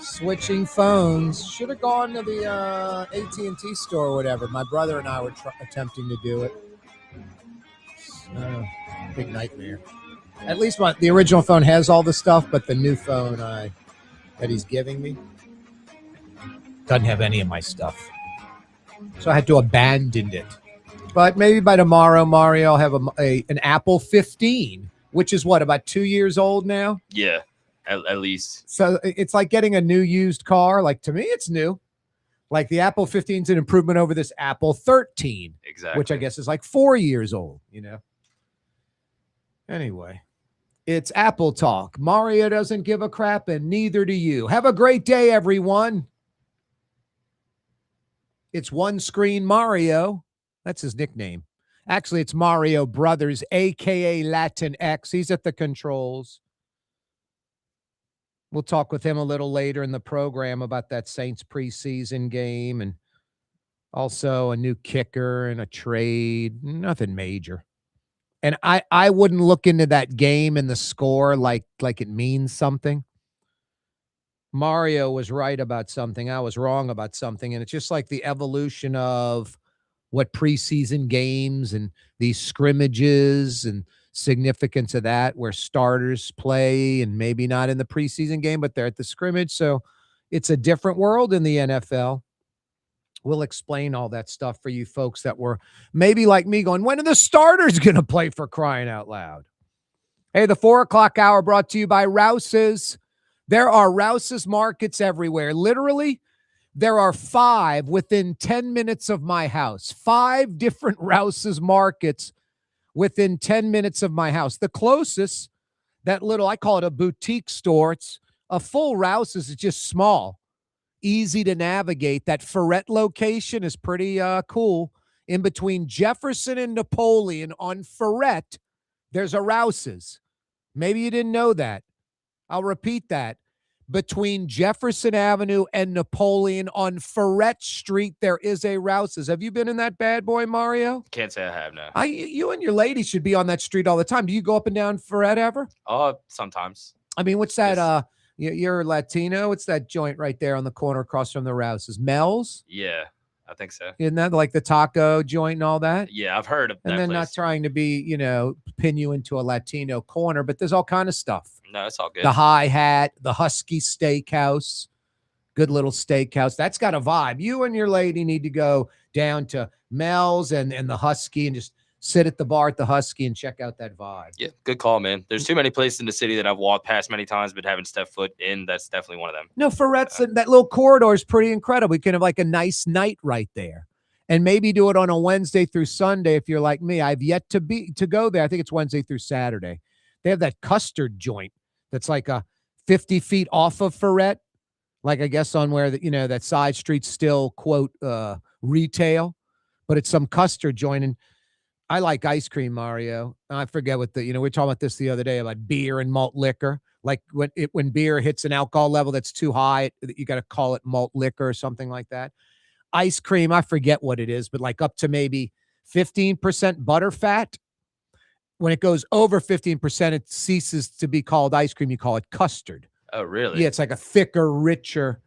Switching phones. Should have gone to the AT&T store or whatever. My brother and I were attempting to do it. Big nightmare. At least the original phone has all the stuff, but the new phone that he's giving me doesn't have any of my stuff. So I had to abandon it. But maybe by tomorrow, Mario, I'll have an Apple 15, which is what, about 2 years old now? Yeah, at least. So it's like getting a new used car. Like, to me, it's new. Like the Apple 15 is an improvement over this Apple 13. Exactly. Which I guess is like 4 years old, you know? Anyway, it's Apple Talk. Mario doesn't give a crap, and neither do you. Have a great day, everyone. It's One Screen Mario. That's his nickname. Actually, it's Mario Brothers, a.k.a. Latin X. He's at the controls. We'll talk with him a little later in the program about that Saints preseason game and also a new kicker and a trade. Nothing major. And I wouldn't look into that game and the score like it means something. Mario was right about something. I was wrong about something. And it's just like the evolution of what preseason games and these scrimmages and significance of that, where starters play and maybe not in the preseason game, but they're at the scrimmage. So it's a different world in the NFL. We'll explain all that stuff for you folks that were maybe like me going, when are the starters going to play, for crying out loud? Hey, the 4 o'clock hour brought to you by Rouse's. There are Rouse's markets everywhere. Literally, there are 5 within 10 minutes of my house. 5 different Rouse's markets within 10 minutes of my house. The closest, that little, I call it a boutique store. It's a full Rouse's. It's just small. Easy to navigate. That Ferret location is pretty cool. In between Jefferson and Napoleon on Ferret, there's a Rouse's. Maybe you didn't know that. I'll repeat that. Between Jefferson Avenue and Napoleon on Ferret Street, there is a Rouse's. Have you been in that bad boy, Mario? Can't say I have, no. You and your lady should be on that street all the time. Do you go up and down Ferret ever? Sometimes. I mean, what's that? You're Latino. What's that joint right there on the corner across from the Rouse's? Mel's? Yeah, I think so. Isn't that like the taco joint and all that? Yeah, I've heard of that. And then place. Not trying to be, pin you into a Latino corner, but there's all kind of stuff. No, it's all good. The Hi Hat, the Husky Steakhouse, good little steakhouse. That's got a vibe. You and your lady need to go down to Mel's and the Husky and just sit at the bar at the Husky and check out that vibe. Yeah, good call, man. There's too many places in the city that I've walked past many times but haven't stepped foot in. That's definitely one of them. No, Ferret's that little corridor is pretty incredible. You can have like a nice night right there. And maybe do it on a Wednesday through Sunday if you're like me. I've yet to go there. I think it's Wednesday through Saturday. They have that custard joint that's like a 50 feet off of Ferret. Like I guess on where that side street's still, quote, retail. But it's some custard joint. And I like ice cream, Mario. I forget what we were talking about this the other day about beer and malt liquor. Like when beer hits an alcohol level that's too high, you got to call it malt liquor or something like that. Ice cream, I forget what it is, but like up to maybe 15% butter fat. When it goes over 15%, it ceases to be called ice cream. You call it custard. Oh, really? Yeah, it's like a thicker, richer,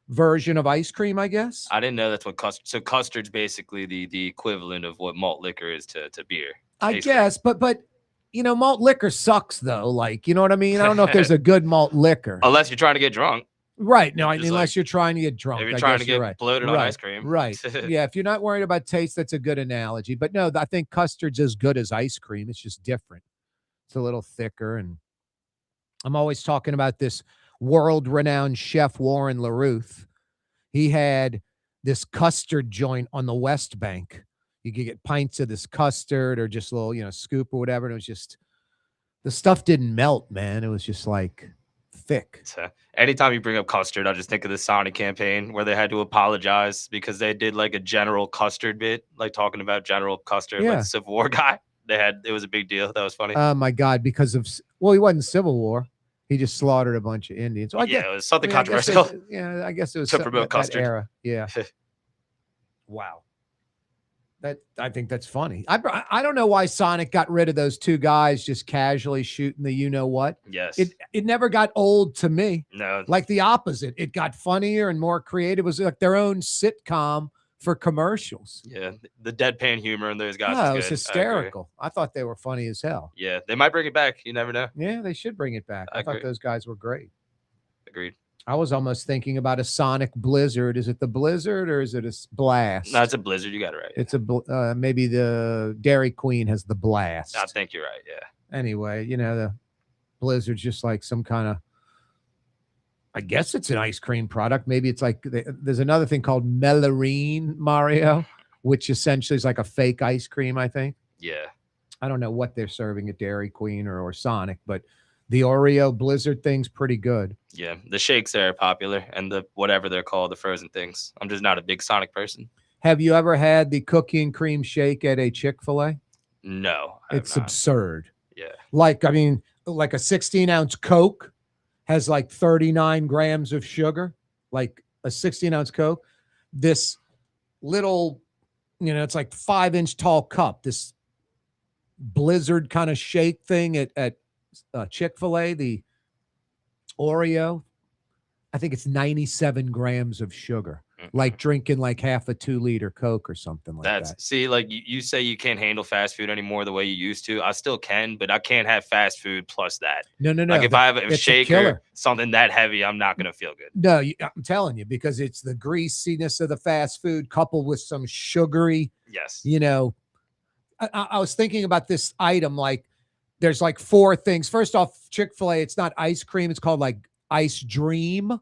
version of ice cream, I guess. I didn't know that's what custard. So custard's basically the equivalent of what malt liquor is to beer. I guess, but malt liquor sucks though. Like, you know what I mean? I don't know if there's a good malt liquor. Unless you're trying to get drunk. Right. No, unless you're trying to get drunk. If you're trying to get bloated on ice cream. Right. Yeah, if you're not worried about taste, that's a good analogy. But no, I think custard's as good as ice cream. It's just different. It's a little thicker. And I'm always talking about this world-renowned chef, Warren LaRuth. He had this custard joint on the West Bank. You could get pints of this custard or just a little, scoop or whatever. And it was just, the stuff didn't melt, man. It was just like thick. So anytime you bring up custard, I just think of the Sonic campaign where they had to apologize because they did like a General Custard bit, like talking about General Custard, like the Civil War guy. It was a big deal. That was funny. Oh my God. He wasn't Civil War. He just slaughtered a bunch of Indians. So it was something controversial. I guess it was to promote custard. Era. Yeah. Wow. I think that's funny. I don't know why Sonic got rid of those two guys just casually shooting the you know what. Yes. It never got old to me. No. Like the opposite. It got funnier and more creative. It was like their own sitcom for commercials. Yeah, the deadpan humor in those guys Oh, it was was good. hysterical. I thought they were funny as hell. Yeah, they might bring it back. You never know. Yeah, they should bring it back. I thought agree. those guys were great. Agreed. I was almost thinking about a Sonic Blizzard. Is it the Blizzard or is it a Blast? No, it's a Blizzard. You got it right. It's a maybe the Dairy Queen has the Blast. I think you're right. Yeah. Anyway, you know, the Blizzard's just like some kind of, I guess it's an ice cream product. Maybe it's like there's another thing called Melorine, Mario, which essentially is like a fake ice cream, I think. Yeah. I don't know what they're serving at Dairy Queen or Sonic, but the Oreo Blizzard thing's pretty good. Yeah, the shakes are popular, and the whatever they're called, the frozen things. I'm just not a big Sonic person. Have you ever had the cookie and cream shake at a Chick-fil-A? No, it's absurd. Yeah, like I mean, like a 16-ounce Coke has like 39 grams of sugar. Like a 16-ounce Coke, this little, you know, it's like 5-inch tall cup. This Blizzard kind of shake thing at Chick-fil-A, the Oreo, I think it's 97 grams of sugar, like drinking like half a 2-liter Coke or something like that. See, like you say you can't handle fast food anymore the way you used to. I still can, but I can't have fast food plus that. No. Like if I have a shake or something that heavy, I'm not going to feel good. No, I'm telling you, because it's the greasiness of the fast food coupled with some sugary, yes, you know, I was thinking about this item, like there's like 4 things. First off, Chick-fil-A, it's not ice cream. It's called like Ice Dream.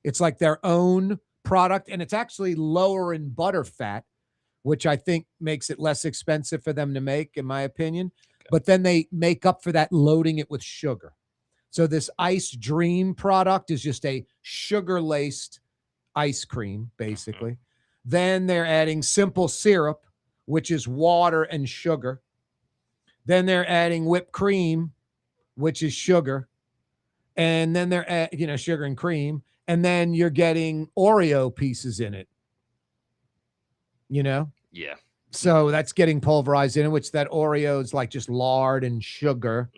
It's like their own product, and it's actually lower in butter fat, which I think makes it less expensive for them to make, in my opinion. Okay. But then they make up for that loading it with sugar. So this Ice Dream product is just a sugar-laced ice cream, basically. Then they're adding simple syrup, which is water and sugar. Then they're adding whipped cream, which is sugar. And then they're adding, you know, sugar and cream. And then you're getting Oreo pieces in it. You know? Yeah. So that's getting pulverized in it, which that Oreo is like just lard and sugar.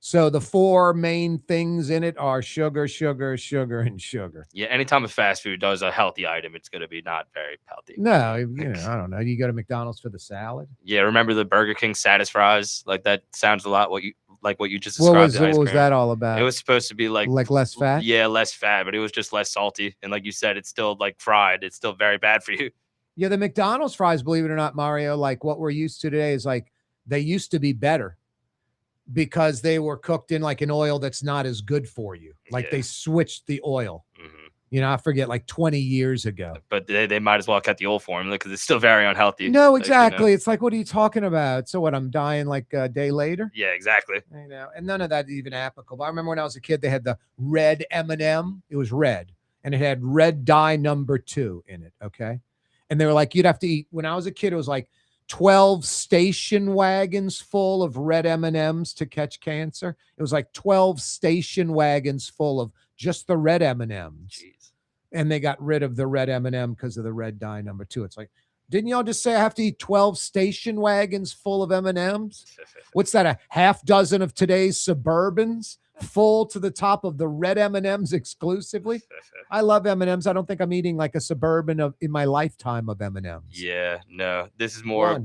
So the 4 main things in it are sugar, sugar, sugar, and sugar. Yeah, anytime a fast food does a healthy item, it's going to be not very healthy. No, you know, I don't know. You go to McDonald's for the salad? Yeah, remember the Burger King Satis fries? Like that sounds a lot what you just described. What was that all about? It was supposed to be like less fat? Yeah, less fat, but it was just less salty. And like you said, it's still like fried. It's still very bad for you. Yeah, the McDonald's fries, believe it or not, Mario, like what we're used to today is like they used to be better, because they were cooked in like an oil that's not as good for you. Like they switched the oil. You know, I forget, like 20 years ago. But they might as well have kept the old formula because it's still very unhealthy. No, exactly. Like, you know? It's like, what are you talking about? So what, I'm dying like a day later? Yeah, exactly. You know, and none of that even applicable. I remember when I was a kid, they had the red M&M. It was red, and it had red dye number 2 in it, okay? And they were like, you'd have to eat, when I was a kid, it was like 12 station wagons full of red M&Ms to catch cancer. It was like 12 station wagons full of just the red M&Ms. Jeez. And they got rid of the red M&M because of the red dye number 2. It's like, didn't y'all just say I have to eat 12 station wagons full of M&Ms? What's that, a half dozen of today's Suburbans full to the top of the red M&Ms exclusively? I love M&Ms. I don't think I'm eating like a Suburban in my lifetime of M&Ms. Yeah, no. This is more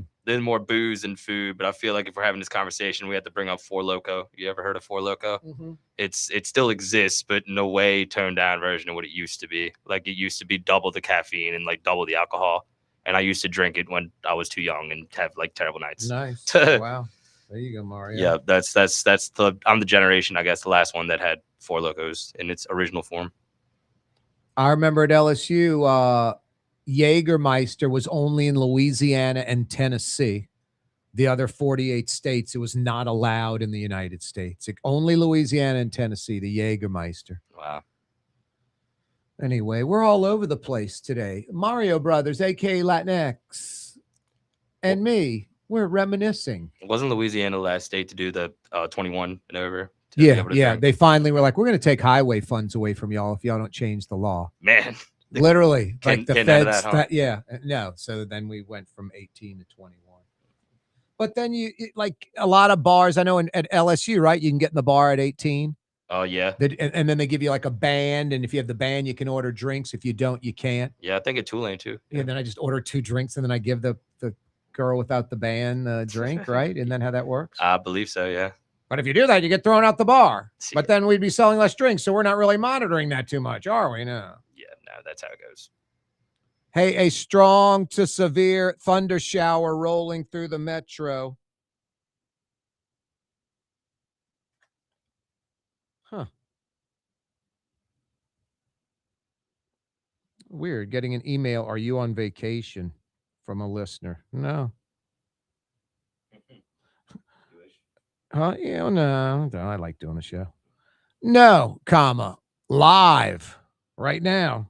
booze and food, but I feel like if we're having this conversation, we have to bring up Four Loko. You ever heard of Four Loko? It still exists, but in a way toned down version of what it used to be. Like it used to be double the caffeine and like double the alcohol. And I used to drink it when I was too young and have like terrible nights. Nice. Wow. There you go, Mario. Yeah, I'm the generation, I guess, the last one that had Four Lokos in its original form. I remember at LSU, Jägermeister was only in Louisiana and Tennessee. The other 48 states, it was not allowed in the United States. Only Louisiana and Tennessee, the Jägermeister. Wow. Anyway, we're all over the place today. Mario Brothers, a.k.a. Latinx, and me, we're reminiscing. Wasn't Louisiana the last state to do the 21 and over? Yeah. They finally were like, we're going to take highway funds away from y'all if y'all don't change the law. Man, Literally, like the feds. That, huh? Yeah, no. So then we went from 18 to 21. But then like a lot of bars. I know at LSU, right? You can get in the bar at 18. Oh yeah. And then they give you like a band, and if you have the band, you can order drinks. If you don't, you can't. Yeah, I think at Tulane too. Yeah. And then I just order 2 drinks, and then I give the girl without the band a drink, right? Isn't that how that works? I believe so. Yeah. But if you do that, you get thrown out the bar. See, but then we'd be selling less drinks, so we're not really monitoring that too much, are we? No. Yeah, no, that's how it goes. Hey, a strong to severe thunder shower rolling through the metro. Huh. Weird. Getting an email, are you on vacation, from a listener? No. Huh? Yeah, no. I like doing the show. No, comma, live right now.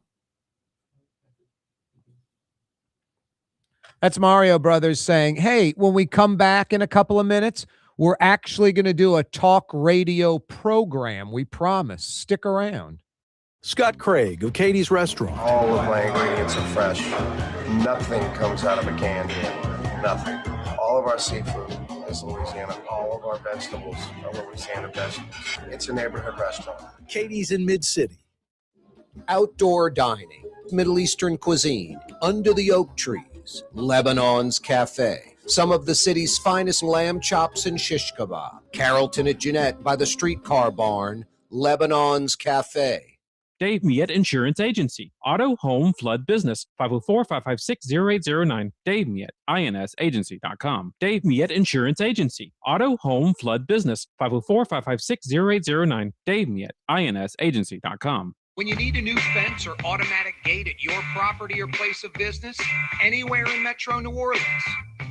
That's Mario Brothers saying, hey, when we come back in a couple of minutes, we're actually going to do a talk radio program. We promise. Stick around. Scott Craig of Katie's Restaurant. All of my ingredients are fresh. Nothing comes out of a can here. Nothing. All of our seafood is Louisiana. All of our vegetables are Louisiana vegetables. It's a neighborhood restaurant. Katie's in Mid-City. Outdoor dining, Middle Eastern cuisine, under the oak trees, Lebanon's Cafe. Some of the city's finest lamb chops and shish kebab. Carrollton at Jeanette by the streetcar barn, Lebanon's Cafe. Dave Miette Insurance Agency. Auto, home, flood, business. 504-556-0809. Dave Miette, INSagency.com. Dave Miette Insurance Agency. Auto, home, flood, business. 504-556-0809. Dave Miette, INSagency.com. When you need a new fence or automatic gate at your property or place of business, anywhere in Metro New Orleans,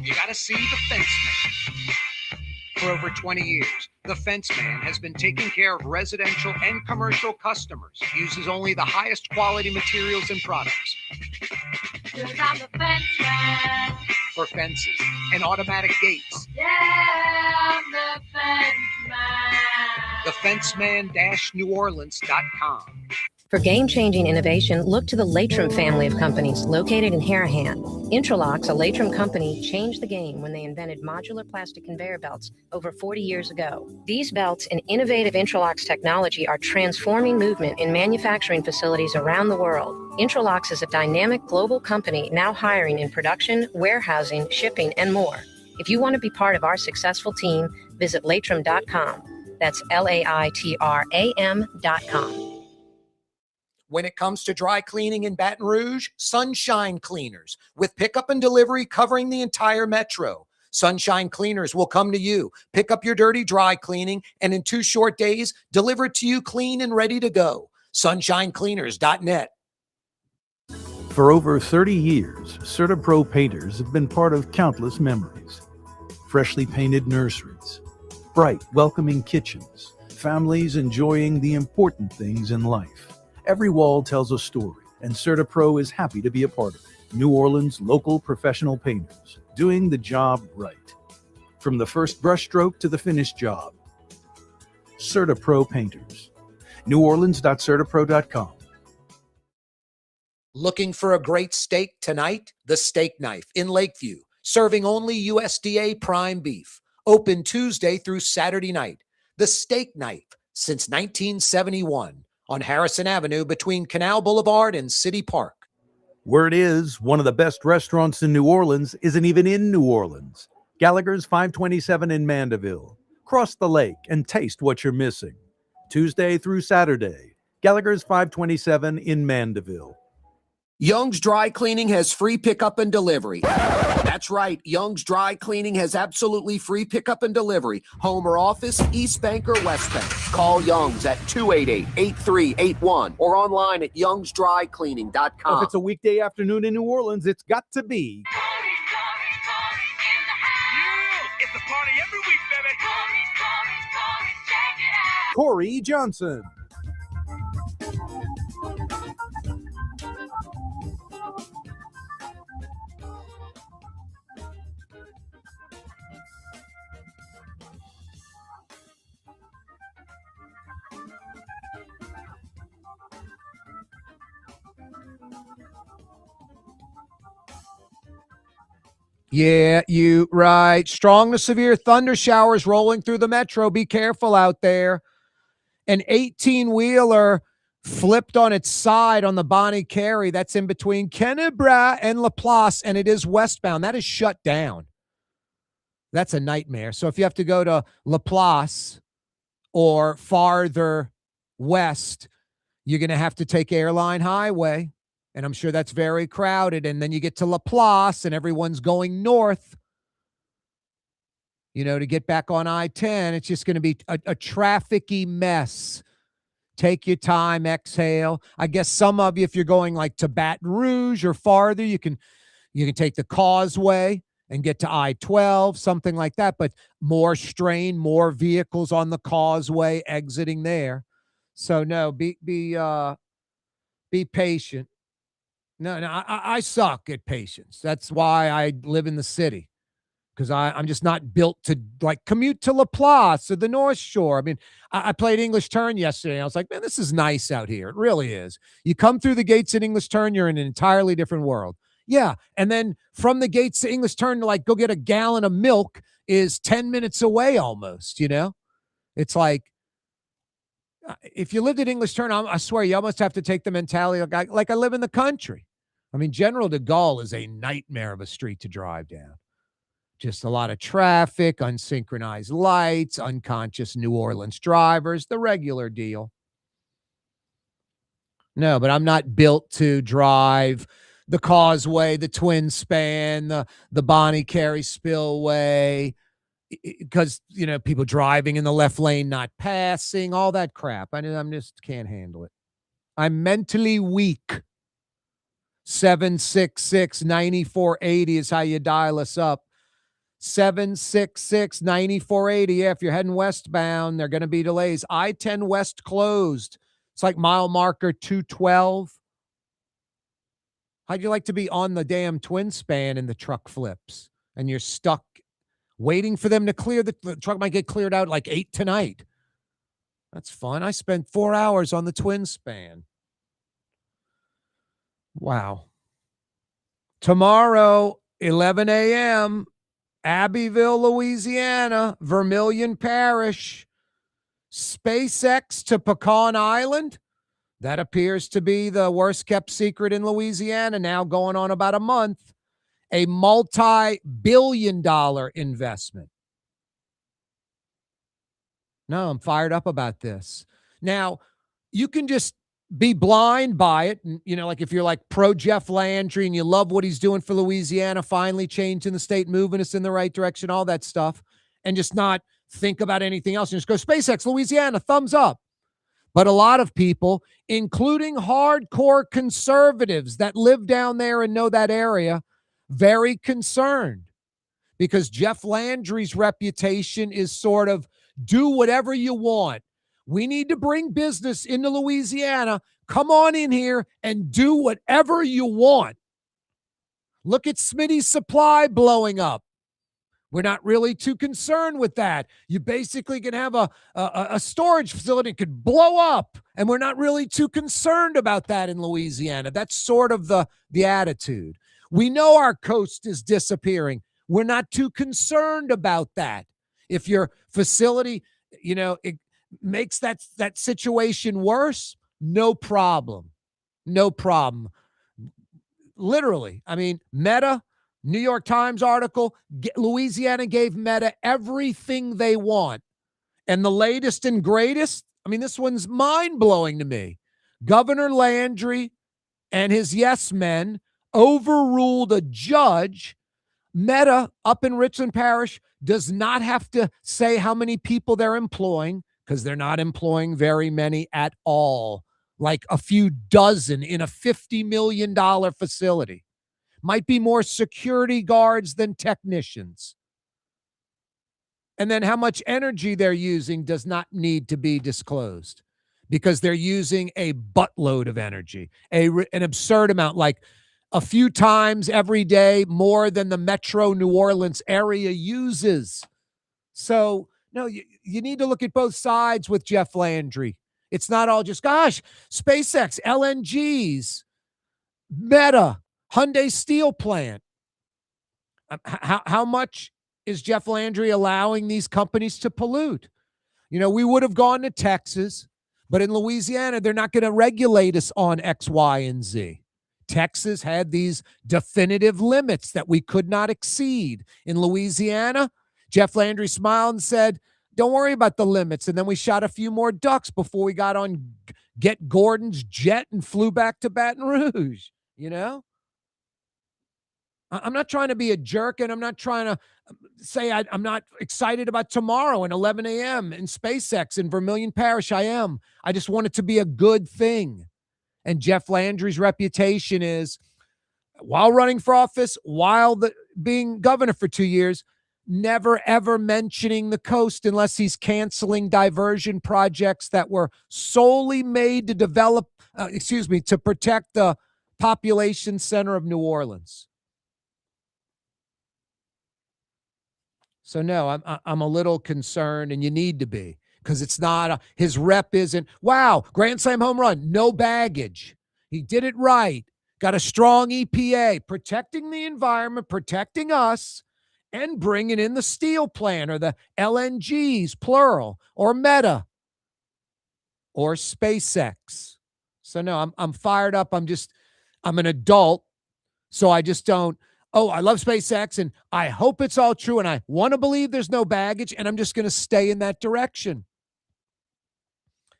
you got to see the Fence Man. For over 20 years, the Fence Man has been taking care of residential and commercial customers, uses only the highest quality materials and products. Because I'm the Fence Man. For fences and automatic gates. Yeah, I'm the Fence Man. TheFenceman-NewOrleans.com. For game-changing innovation, look to the Latrim family of companies located in Harahan. Intralocks, a Latrim company, changed the game when they invented modular plastic conveyor belts over 40 years ago. These belts and innovative Intralocks technology are transforming movement in manufacturing facilities around the world. Intralocks is a dynamic global company now hiring in production, warehousing, shipping, and more. If you want to be part of our successful team, visit Latrim.com. That's LAITRAM.com. When it comes to dry cleaning in Baton Rouge, Sunshine Cleaners, with pickup and delivery covering the entire metro. Sunshine Cleaners will come to you, pick up your dirty dry cleaning, and in 2 short days, deliver it to you clean and ready to go. SunshineCleaners.net. For over 30 years, CertaPro painters have been part of countless memories. Freshly painted nurseries, bright, welcoming kitchens, families enjoying the important things in life. Every wall tells a story, and CertaPro is happy to be a part of it. New Orleans' local professional painters, doing the job right. From the first brushstroke to the finished job. CertaPro Painters. NewOrleans.CertaPro.com. Looking for a great steak tonight? The Steak Knife in Lakeview, serving only USDA prime beef. Open Tuesday through Saturday night. The Steak Knife, since 1971. On Harrison Avenue between Canal Boulevard and City Park. Word is, one of the best restaurants in New Orleans isn't even in New Orleans. Gallagher's 527 in Mandeville. Cross the lake and taste what you're missing. Tuesday through Saturday, Gallagher's 527 in Mandeville. Young's Dry Cleaning has free pickup and delivery. That's right. Young's Dry Cleaning has absolutely free pickup and delivery. Home or office, East Bank or West Bank. Call Young's at 288-8381 or online at youngsdrycleaning.com. If it's a weekday afternoon in New Orleans, it's got to be It's a party every week, baby. Check it out. Corey Johnson. Yeah, you right. Strong to severe thunder showers rolling through the metro. Be careful out there. An 18-wheeler flipped on its side on the Bonnie Carey. That's in between Kennebra and Laplace, and it is westbound. That is shut down. That's a nightmare. So if you have to go to Laplace or farther west, you're going to have to take Airline Highway. And I'm sure that's very crowded. And then you get to Laplace and everyone's going north, to get back on I-10. It's just going to be a trafficy mess. Take your time, exhale. I guess some of you, if you're going like to Baton Rouge or farther, you can take the Causeway and get to I-12, something like that. But more strain, more vehicles on the Causeway exiting there. So no, be patient. No, I suck at patience. That's why I live in the city, because I'm just not built to like commute to Laplace or the North Shore. I mean, I played English Turn yesterday. I was like, man, this is nice out here. It really is. You come through the gates at English Turn, you're in an entirely different world. Yeah. And then from the gates to English Turn to like go get a gallon of milk is 10 minutes away almost, It's like, if you lived at English Turn, I swear you almost have to take the mentality like I live in the country. I mean, General de Gaulle is a nightmare of a street to drive down. Just a lot of traffic, unsynchronized lights, unconscious New Orleans drivers, the regular deal. No, but I'm not built to drive the Causeway, the Twin Span, the Bonnie Carey Spillway, because, people driving in the left lane, not passing, all that crap. I'm just can't handle it. I'm mentally weak. 766-9480 is how you dial us up. 766-9480. Yeah, if you're heading westbound, there are going to be delays. I-10 West closed. It's like mile marker 212. How'd you like to be on the damn Twin Span and the truck flips and you're stuck waiting for them to clear? The truck might get cleared out like 8 tonight. That's fun. I spent 4 hours on the Twin Span. Wow. Tomorrow, 11 a.m., Abbeville, Louisiana, Vermilion Parish, SpaceX to Pecan Island. That appears to be the worst kept secret in Louisiana, now going on about a month. A multi-billion-dollar investment. No, I'm fired up about this. Now, you can just be blind by it. And, like if you're like pro Jeff Landry and you love what he's doing for Louisiana, finally changing the state, moving us in the right direction, all that stuff, and just not think about anything else. And just go, SpaceX, Louisiana, thumbs up. But a lot of people, including hardcore conservatives that live down there and know that area, very concerned because Jeff Landry's reputation is sort of do whatever you want. We need to bring business into Louisiana. Come on in here and do whatever you want. Look at Smitty's supply blowing up. We're not really too concerned with that. You basically can have a storage facility that could blow up, and we're not really too concerned about that in Louisiana. That's sort of the attitude. We know our coast is disappearing. We're not too concerned about that. If your facility, it makes that situation worse, no problem. No problem. Literally. I mean, Meta, New York Times article, Louisiana gave Meta everything they want. And the latest and greatest, I mean, this one's mind-blowing to me. Governor Landry and his yes men overruled a judge. Meta up in Richland Parish does not have to say how many people they're employing, because they're not employing very many at all, like a few dozen in a $50 million facility. Might be more security guards than technicians. And then how much energy they're using does not need to be disclosed, because they're using a buttload of energy, an absurd amount, like a few times every day more than the metro New Orleans area uses. So, no, you need to look at both sides with Jeff Landry. It's not all just, gosh, SpaceX, LNGs, Meta, Hyundai steel plant. How much is Jeff Landry allowing these companies to pollute? We would have gone to Texas, but in Louisiana, they're not going to regulate us on X, Y, and Z. Texas had these definitive limits that we could not exceed. In Louisiana, Jeff Landry smiled and said, don't worry about the limits. And then we shot a few more ducks before we got on Get Gordon's jet and flew back to Baton Rouge. I'm not trying to be a jerk, and I'm not trying to say I'm not excited about tomorrow at 11 a.m. in SpaceX in Vermilion Parish. I am. I just want it to be a good thing. And Jeff Landry's reputation is, while running for office, while being governor for 2 years, never, ever mentioning the coast unless he's canceling diversion projects that were solely made to to protect the population center of New Orleans. So no, I'm a little concerned, and you need to be, because it's not his rep isn't, wow, grand slam home run, no baggage. He did it right. Got a strong EPA, protecting the environment, protecting us, and bringing in the steel plant or the LNGs, plural, or Meta, or SpaceX. So no, I'm fired up. I'm an adult, so I just don't. Oh, I love SpaceX, and I hope it's all true, and I want to believe there's no baggage, and I'm just going to stay in that direction.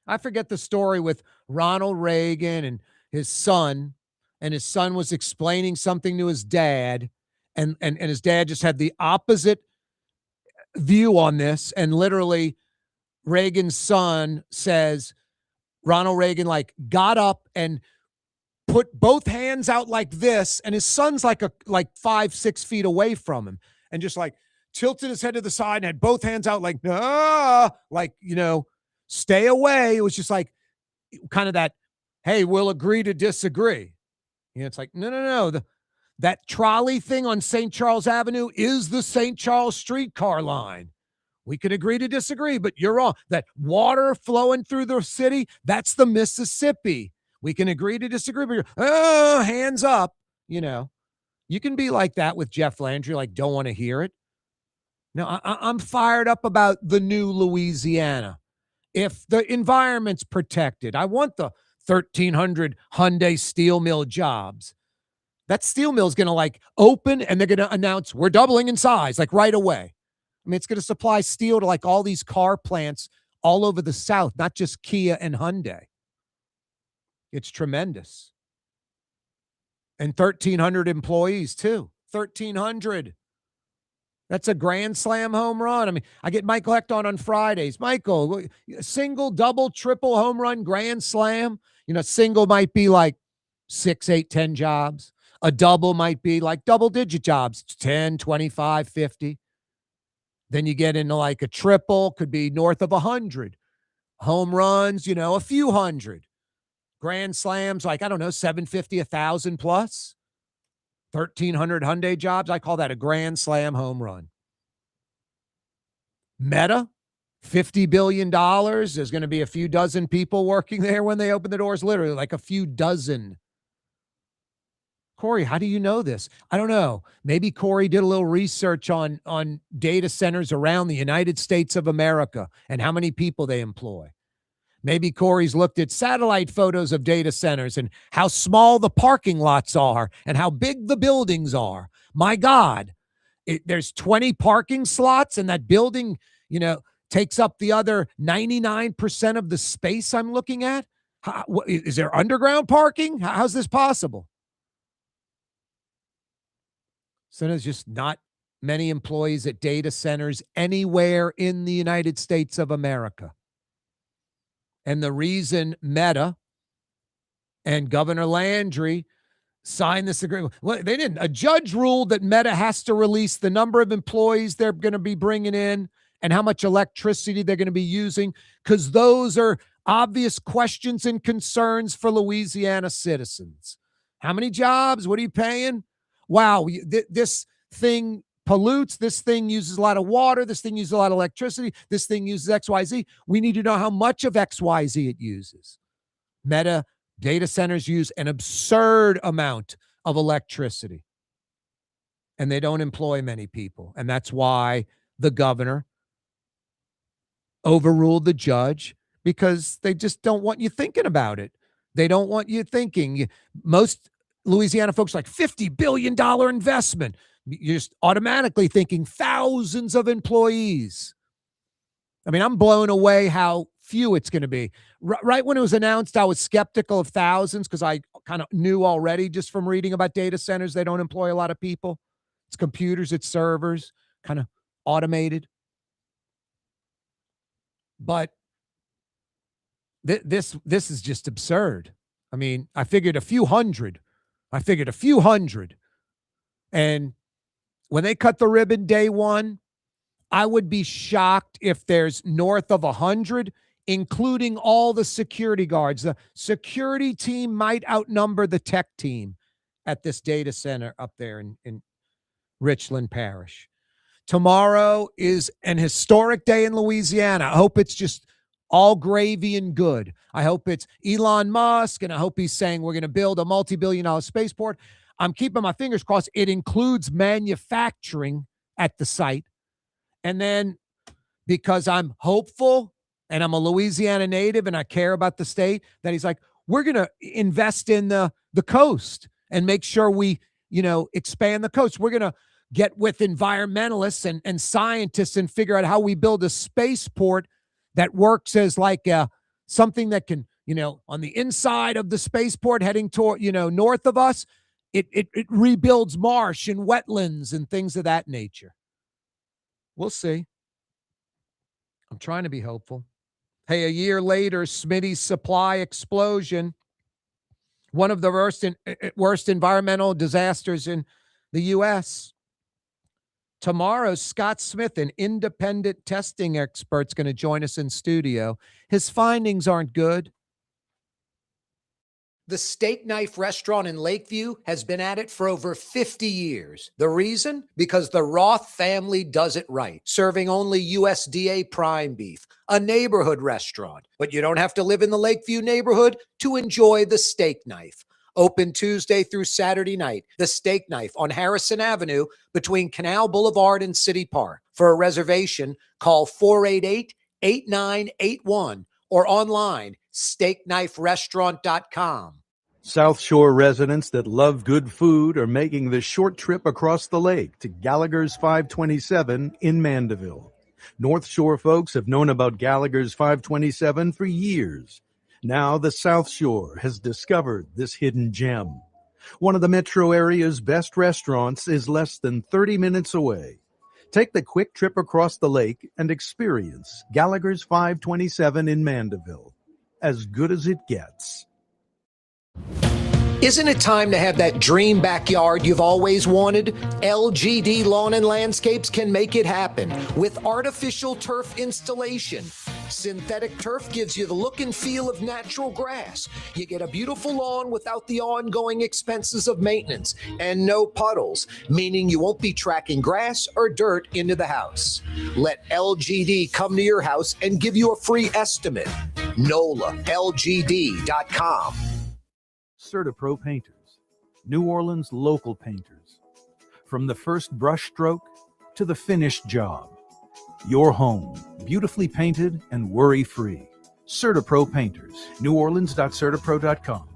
I forget the story with Ronald Reagan and his son was explaining something to his dad, and his dad just had the opposite view on this, and literally Reagan's son says Ronald Reagan got up and put both hands out like this, and his son's like 5-6 feet away from him, and just tilted his head to the side and had both hands out stay away. It was just kind of that, hey, we'll agree to disagree. It's no. That trolley thing on St. Charles Avenue is the St. Charles streetcar line. We could agree to disagree, but you're wrong. That water flowing through the city, that's the Mississippi. We can agree to disagree, but hands up. You can be like that with Jeff Landry, don't want to hear it. No, I'm fired up about the new Louisiana. If the environment's protected, I want the 1,300 Hyundai steel mill jobs. That steel mill is going to open, and they're going to announce we're doubling in size right away. I mean, it's going to supply steel to all these car plants all over the South, not just Kia and Hyundai. It's tremendous. And 1,300 employees too. 1,300. That's a grand slam home run. I mean, I get Michael Hecht on Fridays. Michael, single, double, triple home run, grand slam. Single might be 6, 8, 10 jobs. A double might be double-digit jobs, 10, 25, 50. Then you get into a triple, could be north of 100. Home runs, a few hundred. Grand slams, 750, 1,000 plus. 1,300 Hyundai jobs. I call that a grand slam home run. Meta, $50 billion. There's going to be a few dozen people working there when they open the doors, literally a few dozen. Corey, how do you know this? I don't know. Maybe Corey did a little research on data centers around the United States of America and how many people they employ. Maybe Corey's looked at satellite photos of data centers and how small the parking lots are and how big the buildings are. My God, there's 20 parking slots, and that building, takes up the other 99% of the space I'm looking at. Is there underground parking? How's this possible? So there's just not many employees at data centers anywhere in the United States of America. And the reason Meta and Governor Landry signed this agreement, well, they didn't. A judge ruled that Meta has to release the number of employees they're going to be bringing in and how much electricity they're going to be using, because those are obvious questions and concerns for Louisiana citizens. How many jobs? What are you paying? Wow, this thing pollutes. This thing uses a lot of water. This thing uses a lot of electricity. This thing uses XYZ. We need to know how much of XYZ it uses. Meta data centers use an absurd amount of electricity. and they don't employ many people. And that's why the governor overruled the judge, because they just don't want you thinking about it. They don't want you thinking. Most Louisiana folks like $50 billion investment. You're just automatically thinking thousands of employees. I mean, I'm blown away how few it's going to be. Right when it was announced, I was skeptical of thousands because I kind of knew already just from reading about data centers, they don't employ a lot of people. It's computers, it's servers, kind of automated. But this is just absurd. I mean, I figured a few hundred. And when they cut the ribbon day one, I would be shocked if there's north of 100, including all the security guards. The security team might outnumber the tech team at this data center up there in Richland Parish. Tomorrow is an historic day in Louisiana. I hope it's just all gravy and good. I hope it's Elon Musk, and I hope he's saying we're going to build a multi-billion-dollar spaceport. I'm keeping my fingers crossed. It includes manufacturing at the site. And then because I'm hopeful and I'm a Louisiana native and I care about the state, that he's like, we're going to invest in the coast and make sure we, expand the coast. We're going to get with environmentalists and scientists and figure out how we build a spaceport that works as like something that can, on the inside of the spaceport heading toward, north of us, it rebuilds marsh and wetlands and things of that nature. We'll see. I'm trying to be hopeful. Hey, a year later, Smitty's supply explosion, one of the worst environmental disasters in the U.S. Tomorrow, Scott Smith, an independent testing expert, is going to join us in studio. His findings aren't good. The Steak Knife restaurant in Lakeview has been at it for over 50 years. The reason? Because the Roth family does it right, serving only USDA prime beef, a neighborhood restaurant. But you don't have to live in the Lakeview neighborhood to enjoy the Steak Knife. Open Tuesday through Saturday night, the Steak Knife on Harrison Avenue between Canal Boulevard and City Park. For a reservation, call 488-8981 or online, steakkniferestaurant.com. South Shore residents that love good food are making the short trip across the lake to Gallagher's 527 in Mandeville. North Shore folks have known about Gallagher's 527 for years. Now the South Shore has discovered this hidden gem. One of the metro area's best restaurants is less than 30 minutes away. Take the quick trip across the lake and experience Gallagher's 527 in Mandeville. As good as it gets. Isn't it time to have that dream backyard you've always wanted? LGD Lawn and Landscapes can make it happen with artificial turf installation. Synthetic turf gives you the look and feel of natural grass. You get a beautiful lawn without the ongoing expenses of maintenance and no puddles, meaning you won't be tracking grass or dirt into the house. Let LGD come to your house and give you a free estimate. NOLALGD.com. CertaPro Painters, New Orleans local painters. From the first brush stroke to the finished job. Your home, beautifully painted and worry-free. CertaPro Painters, neworleans.certapro.com.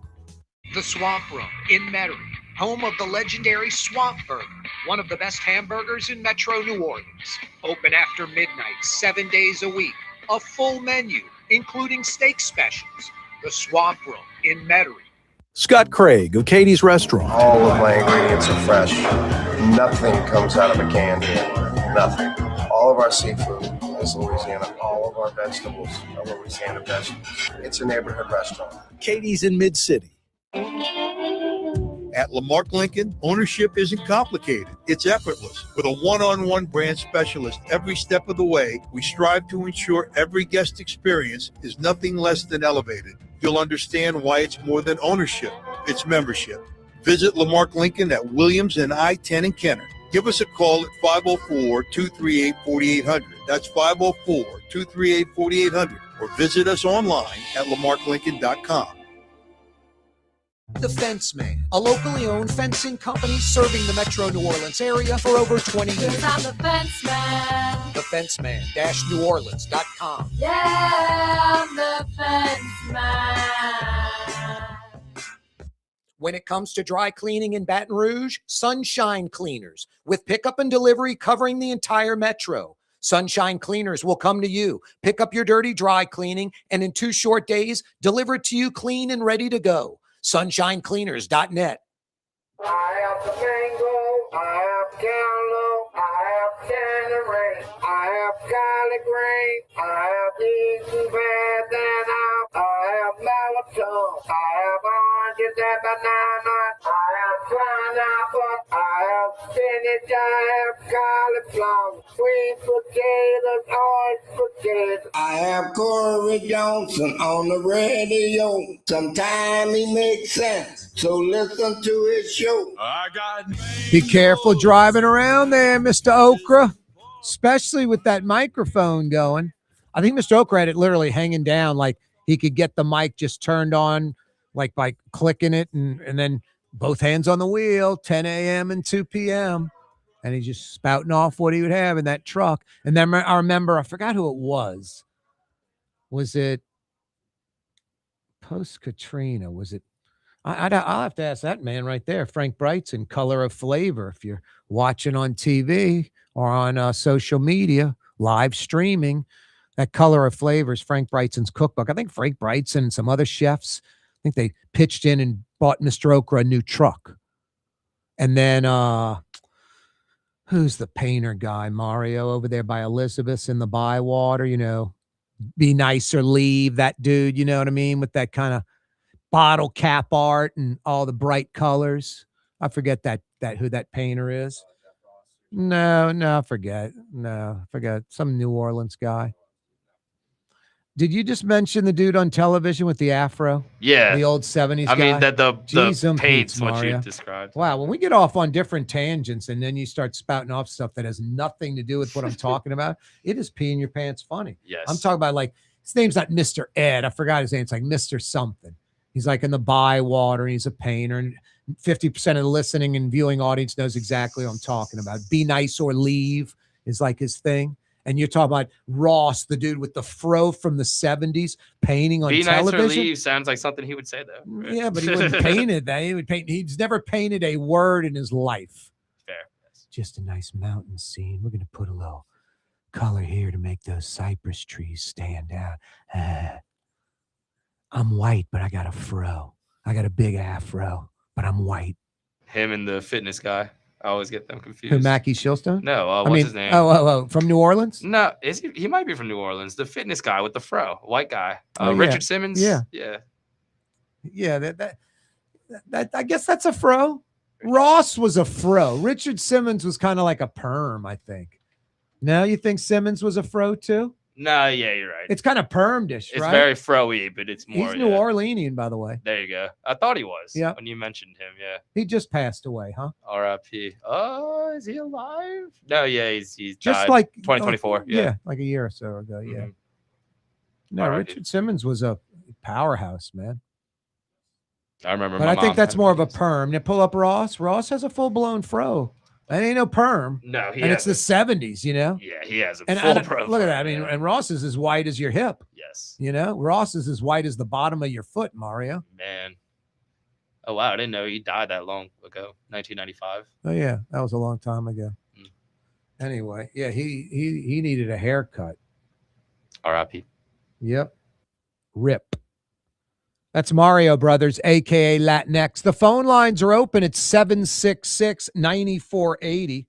The Swamp Room in Metairie, home of the legendary Swamp Burger, one of the best hamburgers in Metro New Orleans. Open after midnight, 7 days a week. A full menu, including steak specials. The Swamp Room in Metairie. Scott Craig of Katie's Restaurant. All of my ingredients are fresh. Nothing comes out of a can here. Nothing. All of our seafood is Louisiana. All of our vegetables are Louisiana vegetables. It's a neighborhood restaurant. Katie's in Mid-City. At Lamarck Lincoln, ownership isn't complicated. It's effortless. With a one-on-one brand specialist every step of the way, we strive to ensure every guest experience is nothing less than elevated. You'll understand why it's more than ownership. It's membership. Visit Lamarck Lincoln at Williams and I-10 in Kenner. Give us a call at 504-238-4800. That's 504-238-4800. Or visit us online at lamarcklincoln.com. The Fence Man, a locally owned fencing company serving the Metro New Orleans area for over 20 years. I'm the fence man. TheFenceman-NewOrleans.com. Yeah, I'm the fence man. When it comes to dry cleaning in Baton Rouge, Sunshine Cleaners, with pickup and delivery covering the entire metro. Sunshine Cleaners will come to you, pick up your dirty dry cleaning, and in 2 short days, deliver it to you clean and ready to go. SunshineCleaners.net. I have the mango, I have cantaloupe, I have tangerine, I have collard green, I have Eaton bed, and I have melatonin, I have oranges and banana, I have pineapple, I have spinach, I have cauliflower, sweet potatoes, orange potatoes. I have Corey Johnson on the radio. Sometimes he makes sense, so listen to his show. Be careful driving around there, Mr. Okra, especially with that microphone going. I think Mr. Okra had it literally hanging down, like he could get the mic just turned on, like by clicking it, and then both hands on the wheel, 10 a.m. and 2 p.m. And he's just spouting off what he would have in that truck. And then I remember, I forgot who it was. Was it post-Katrina? Was it? I'll have to ask that man right there, Frank Brightson, Color of Flavor. If you're watching on TV or on social media, live streaming, that Color of Flavor is Frank Brightson's cookbook. I think Frank Brightson and some other chefs, I think they pitched in and bought Mr. Okra a new truck. And then who's the painter guy, Mario, over there by Elizabeth's in the Bywater, Be Nice or Leave, that dude, you know what I mean, with that kind of bottle cap art and all the bright colors. I forget that who that painter is. No, forget. Some New Orleans guy. Did you just mention the dude on television with the afro? Yeah. The old 70s guy? I mean, that the paint's what Mario. you described. Wow, when we get off on different tangents and then you start spouting off stuff that has nothing to do with what I'm talking about, it is peeing your pants funny. Yes. I'm talking about, like, his name's not Mr. Ed. I forgot his name. It's like Mr. something. He's like in the Bywater, and he's a painter, and 50% of the listening and viewing audience knows exactly what I'm talking about. Be Nice or Leave is like his thing. And you're talking about Ross, the dude with the fro from the 70s, painting on television. Be Nice or Leave sounds like something he would say, though. Right? Yeah, but he wouldn't paint it. He's never painted a word in his life. Fair. Just a nice mountain scene. We're going to put a little color here to make those cypress trees stand out. I'm white, but I got a fro. I got a big afro, but I'm white. Him and the fitness guy. I always get them confused. Who, Mackie Shillstone? No, what's his name? Oh, from New Orleans? No, he might be from New Orleans. The fitness guy with the fro, white guy. Richard Simmons? Yeah. That I guess that's a fro. Ross was a fro. Richard Simmons was kind of like a perm, I think. No, you think Simmons was a fro too? No, yeah, you're right. It's kind of permed-ish, it's right? It's very fro-y, but it's more. He's New Orleanian, by the way. There you go. I thought he was. Yeah. When you mentioned him, yeah. He just passed away, huh? R.I.P. Oh, is he alive? No, yeah, he's just died. like 2024. Yeah, like a year or so ago. Yeah. Mm-hmm. No, Richard Simmons was a powerhouse, man. I remember. But I think that's more of a perm. Now pull up Ross. Ross has a full-blown fro. That ain't no perm. No, it's the 70s, Yeah, he has a full profile. Look at that. I mean, and Ross is as white as your hip. Yes. Ross is as white as the bottom of your foot, Mario. Man. Oh, wow. I didn't know he died that long ago. 1995. Oh, yeah. That was a long time ago. Anyway, yeah, he needed a haircut. R.I.P. Yep. RIP. That's Mario Brothers, a.k.a. Latinx. The phone lines are open at 766-9480.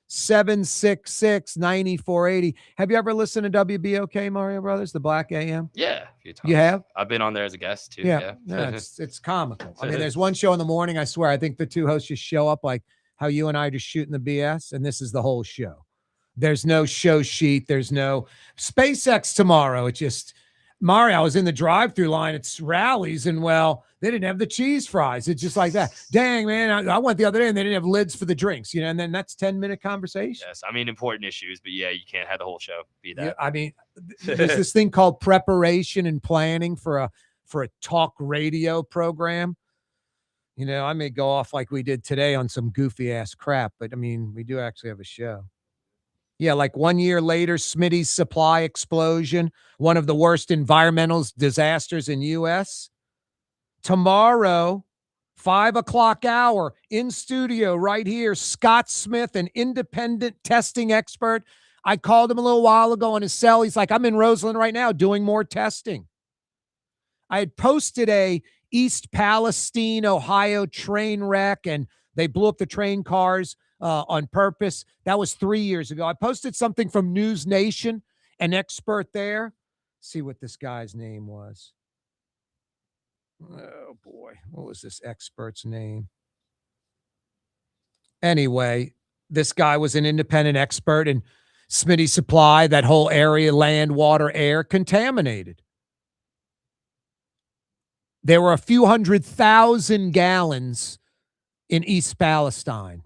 766-9480. Have you ever listened to WBOK, Mario Brothers, the Black AM? Yeah. A few times. You have? I've been on there as a guest, too. Yeah. It's comical. I mean, there's one show in the morning, I swear, I think the two hosts just show up like how you and I are just shooting the BS, and this is the whole show. There's no show sheet. There's no SpaceX tomorrow. It's just... Mario, I was in the drive-through line at Rallies, and, well, they didn't have the cheese fries. It's just like that. Dang, man, I went the other day, and they didn't have lids for the drinks, and then that's 10-minute conversation. Yes, I mean, important issues, but, yeah, you can't have the whole show be that. Yeah, I mean, there's this thing called preparation and planning for a talk radio program. You know, I may go off like we did today on some goofy ass crap, but I mean, we do actually have a show. Yeah, like 1 year later, Smitty's supply explosion, one of the worst environmental disasters in U.S. Tomorrow, 5 o'clock hour, in studio right here, Scott Smith, an independent testing expert. I called him a little while ago on his cell. He's like, I'm in Roseland right now doing more testing. I had posted a East Palestine, Ohio train wreck, and they blew up the train cars on purpose. That was 3 years ago. I posted something from News Nation, an expert there. See what this guy's name was. Oh, boy. What was this expert's name? Anyway, this guy was an independent expert, and Smitty Supply, that whole area, land, water, air, contaminated. There were a few 100,000 gallons in East Palestine.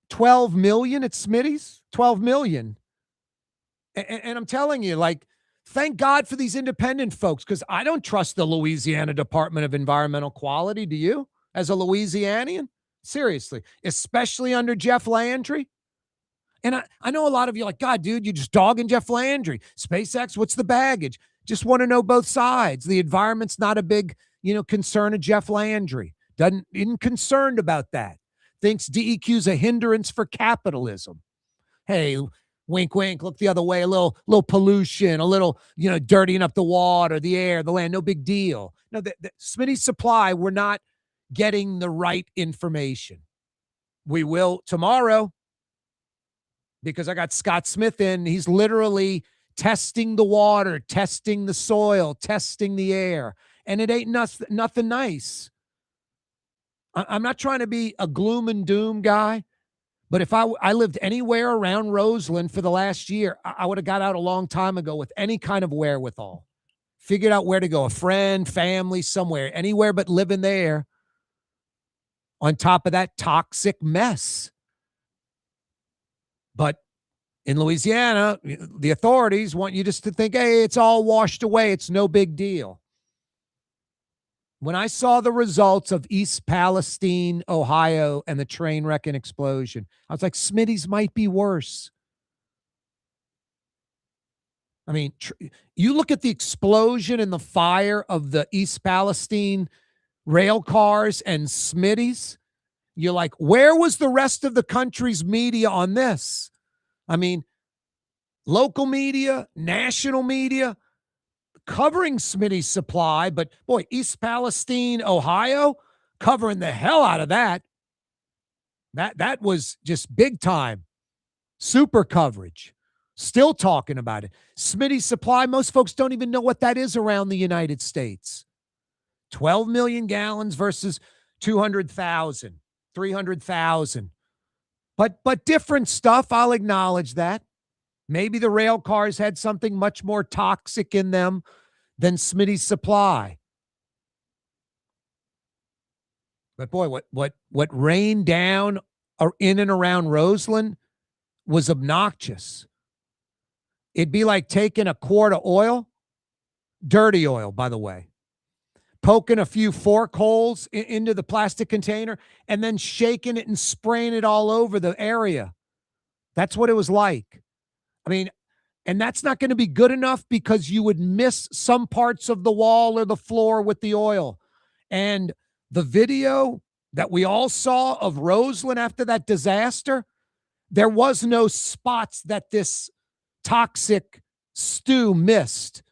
12 million at Smitty's? 12 million. And I'm telling you, like, thank God for these independent folks, because I don't trust the Louisiana Department of Environmental Quality. Do you? As a Louisianian? Seriously. Especially under Jeff Landry? And I know a lot of you are like, God, dude, you're just dogging Jeff Landry. SpaceX, what's the baggage? Just want to know both sides. The environment's not a big, concern of Jeff Landry. Isn't concerned about that. Thinks DEQ's a hindrance for capitalism. Hey, wink, wink, look the other way. A little pollution, a little, dirtying up the water, the air, the land. No big deal. No, the Smitty Supply, we're not getting the right information. We will tomorrow, because I got Scott Smith in. He's literally testing the water, testing the soil, testing the air. And it ain't nothing nice. I'm not trying to be a gloom and doom guy, but if I lived anywhere around Roseland for the last year, I would have got out a long time ago with any kind of wherewithal. Figured out where to go, a friend, family, somewhere, anywhere but living there on top of that toxic mess. But in Louisiana, the authorities want you just to think, hey, it's all washed away. It's no big deal. When I saw the results of East Palestine, Ohio, and the train wreck and explosion, I was like, Smitty's might be worse. I mean, you look at the explosion and the fire of the East Palestine rail cars and Smitty's, you're like, where was the rest of the country's media on this? I mean, local media, national media, covering Smitty's Supply, but boy, East Palestine, Ohio, covering the hell out of that. That was just big time. Super coverage. Still talking about it. Smitty's Supply, most folks don't even know what that is around the United States. 12 million gallons versus 200,000, 300,000. But different stuff, I'll acknowledge that. Maybe the rail cars had something much more toxic in them than Smitty's Supply. But boy, what rained down in and around Roseland was obnoxious. It'd be like taking a quart of oil, dirty oil, by the way, poking a few fork holes into the plastic container, and then shaking it and spraying it all over the area. That's what it was like. I mean, and that's not going to be good enough because you would miss some parts of the wall or the floor with the oil. And the video that we all saw of Roseland after that disaster, there was no spots that this toxic stew missed.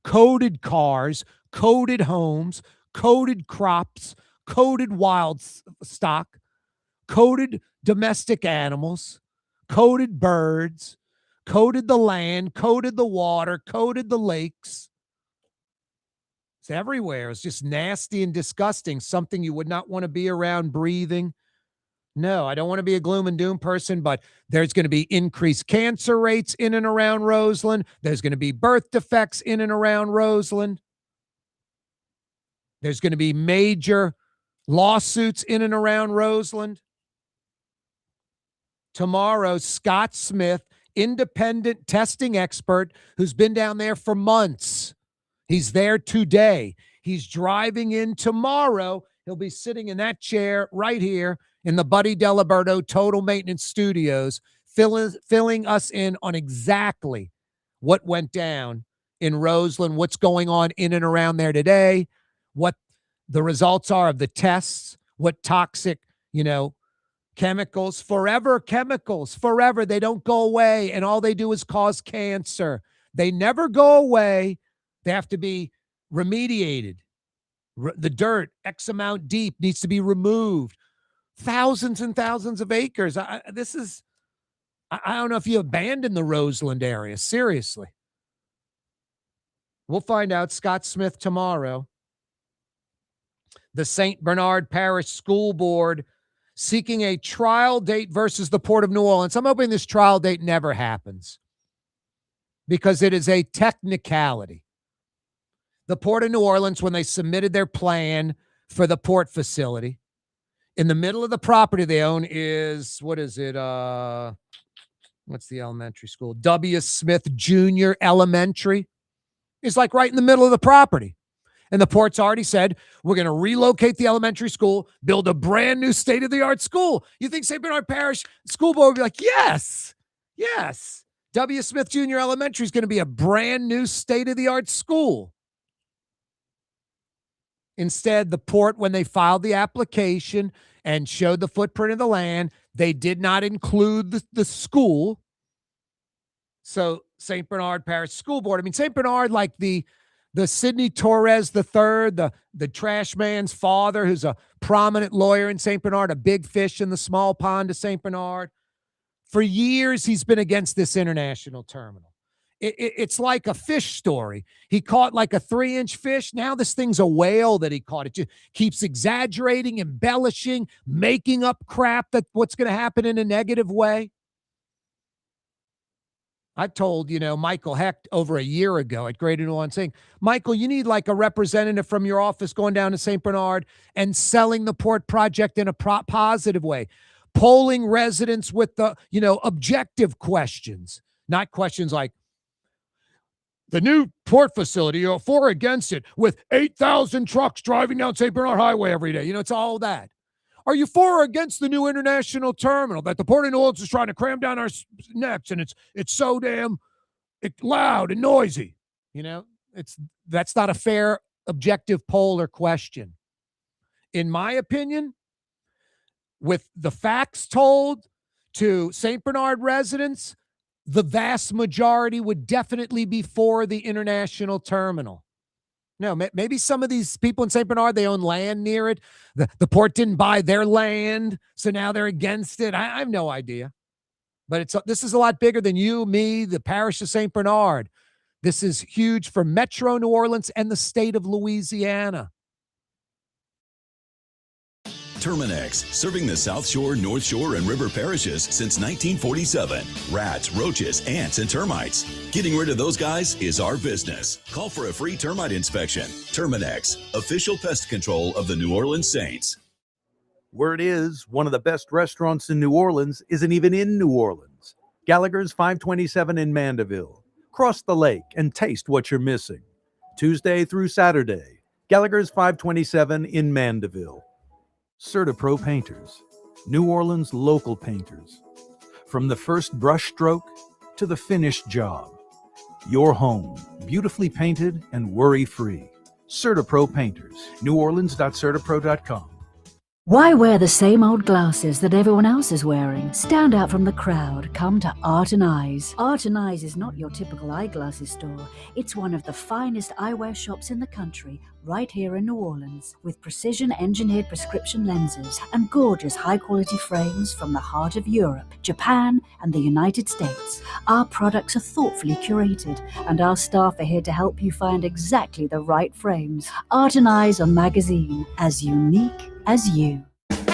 Coated cars, coated homes, coated crops, coated wild stock, coated domestic animals, coated birds, coated the land, coated the water, coated the lakes. It's everywhere. It's just nasty and disgusting, something you would not want to be around breathing. No, I don't want to be a gloom and doom person, but there's going to be increased cancer rates in and around Roseland. There's going to be birth defects in and around Roseland. There's going to be major lawsuits in and around Roseland. Tomorrow, Scott Smith, independent testing expert who's been down there for months. He's there today. He's driving in tomorrow. He'll be sitting in that chair right here in the Buddy Deliberto Total Maintenance Studios, filling us in on exactly what went down in Roseland, what's going on in and around there today, what the results are of the tests, what toxic, chemicals, forever. They don't go away, and all they do is cause cancer. They never go away. They have to be remediated. The dirt, X amount deep, needs to be removed. Thousands and thousands of acres. I don't know if you abandoned the Roseland area. Seriously. We'll find out. Scott Smith tomorrow. The St. Bernard Parish School Board seeking a trial date versus the Port of New Orleans. I'm hoping this trial date never happens because it is a technicality. The Port of New Orleans, when they submitted their plan for the port facility, in the middle of the property they own is, what's the elementary school? W. Smith Jr. Elementary. It's like right in the middle of the property. And the port's already said, we're going to relocate the elementary school, build a brand new state-of-the-art school. You think St. Bernard Parish School Board would be like, yes. W. Smith Jr. Elementary is going to be a brand new state-of-the-art school. Instead, the port, when they filed the application and showed the footprint of the land, they did not include the school. So St. Bernard Parish School Board, St. Bernard, like the Sidney Torres III, the trash man's father, who's a prominent lawyer in St. Bernard, a big fish in the small pond of St. Bernard. For years, he's been against this international terminal. It's like a fish story. He caught like a 3-inch fish. Now this thing's a whale that he caught. It just keeps exaggerating, embellishing, making up crap that what's going to happen in a negative way. I told, Michael Hecht over a year ago at Greater New Orleans saying, Michael, you need like a representative from your office going down to St. Bernard and selling the port project in a positive way, polling residents with the, objective questions, not questions like, the new port facility, for or against it, with 8,000 trucks driving down St. Bernard Highway every day. It's all that. Are you for or against the new international terminal that the Port of New Orleans is trying to cram down our necks, and it's so damn loud and noisy? That's not a fair, objective poll or question. In my opinion, with the facts told to St. Bernard residents, the vast majority would definitely be for the international terminal. No, maybe some of these people in St. Bernard, they own land near it. The port didn't buy their land, so now they're against it. I have no idea. But this is a lot bigger than you, me, the parish of St. Bernard. This is huge for Metro New Orleans and the state of Louisiana. Terminex, serving the South Shore, North Shore, and River parishes since 1947. Rats, roaches, ants, and termites. Getting rid of those guys is our business. Call for a free termite inspection. Terminex, official pest control of the New Orleans Saints. Word is, one of the best restaurants in New Orleans isn't even in New Orleans. Gallagher's 527 in Mandeville. Cross the lake and taste what you're missing. Tuesday through Saturday, Gallagher's 527 in Mandeville. CertaPro Painters, New Orleans local painters. From the first brush stroke to the finished job. Your home, beautifully painted and worry-free. CertaPro Painters, neworleans.certapro.com. Why wear the same old glasses that everyone else is wearing? Stand out from the crowd. Come to Art and Eyes. Art and Eyes is not your typical eyeglasses store. It's one of the finest eyewear shops in the country, right here in New Orleans, with precision-engineered prescription lenses and gorgeous high-quality frames from the heart of Europe, Japan, and the United States. Our products are thoughtfully curated, and our staff are here to help you find exactly the right frames. Art and Eyes on magazine, as unique as you. Total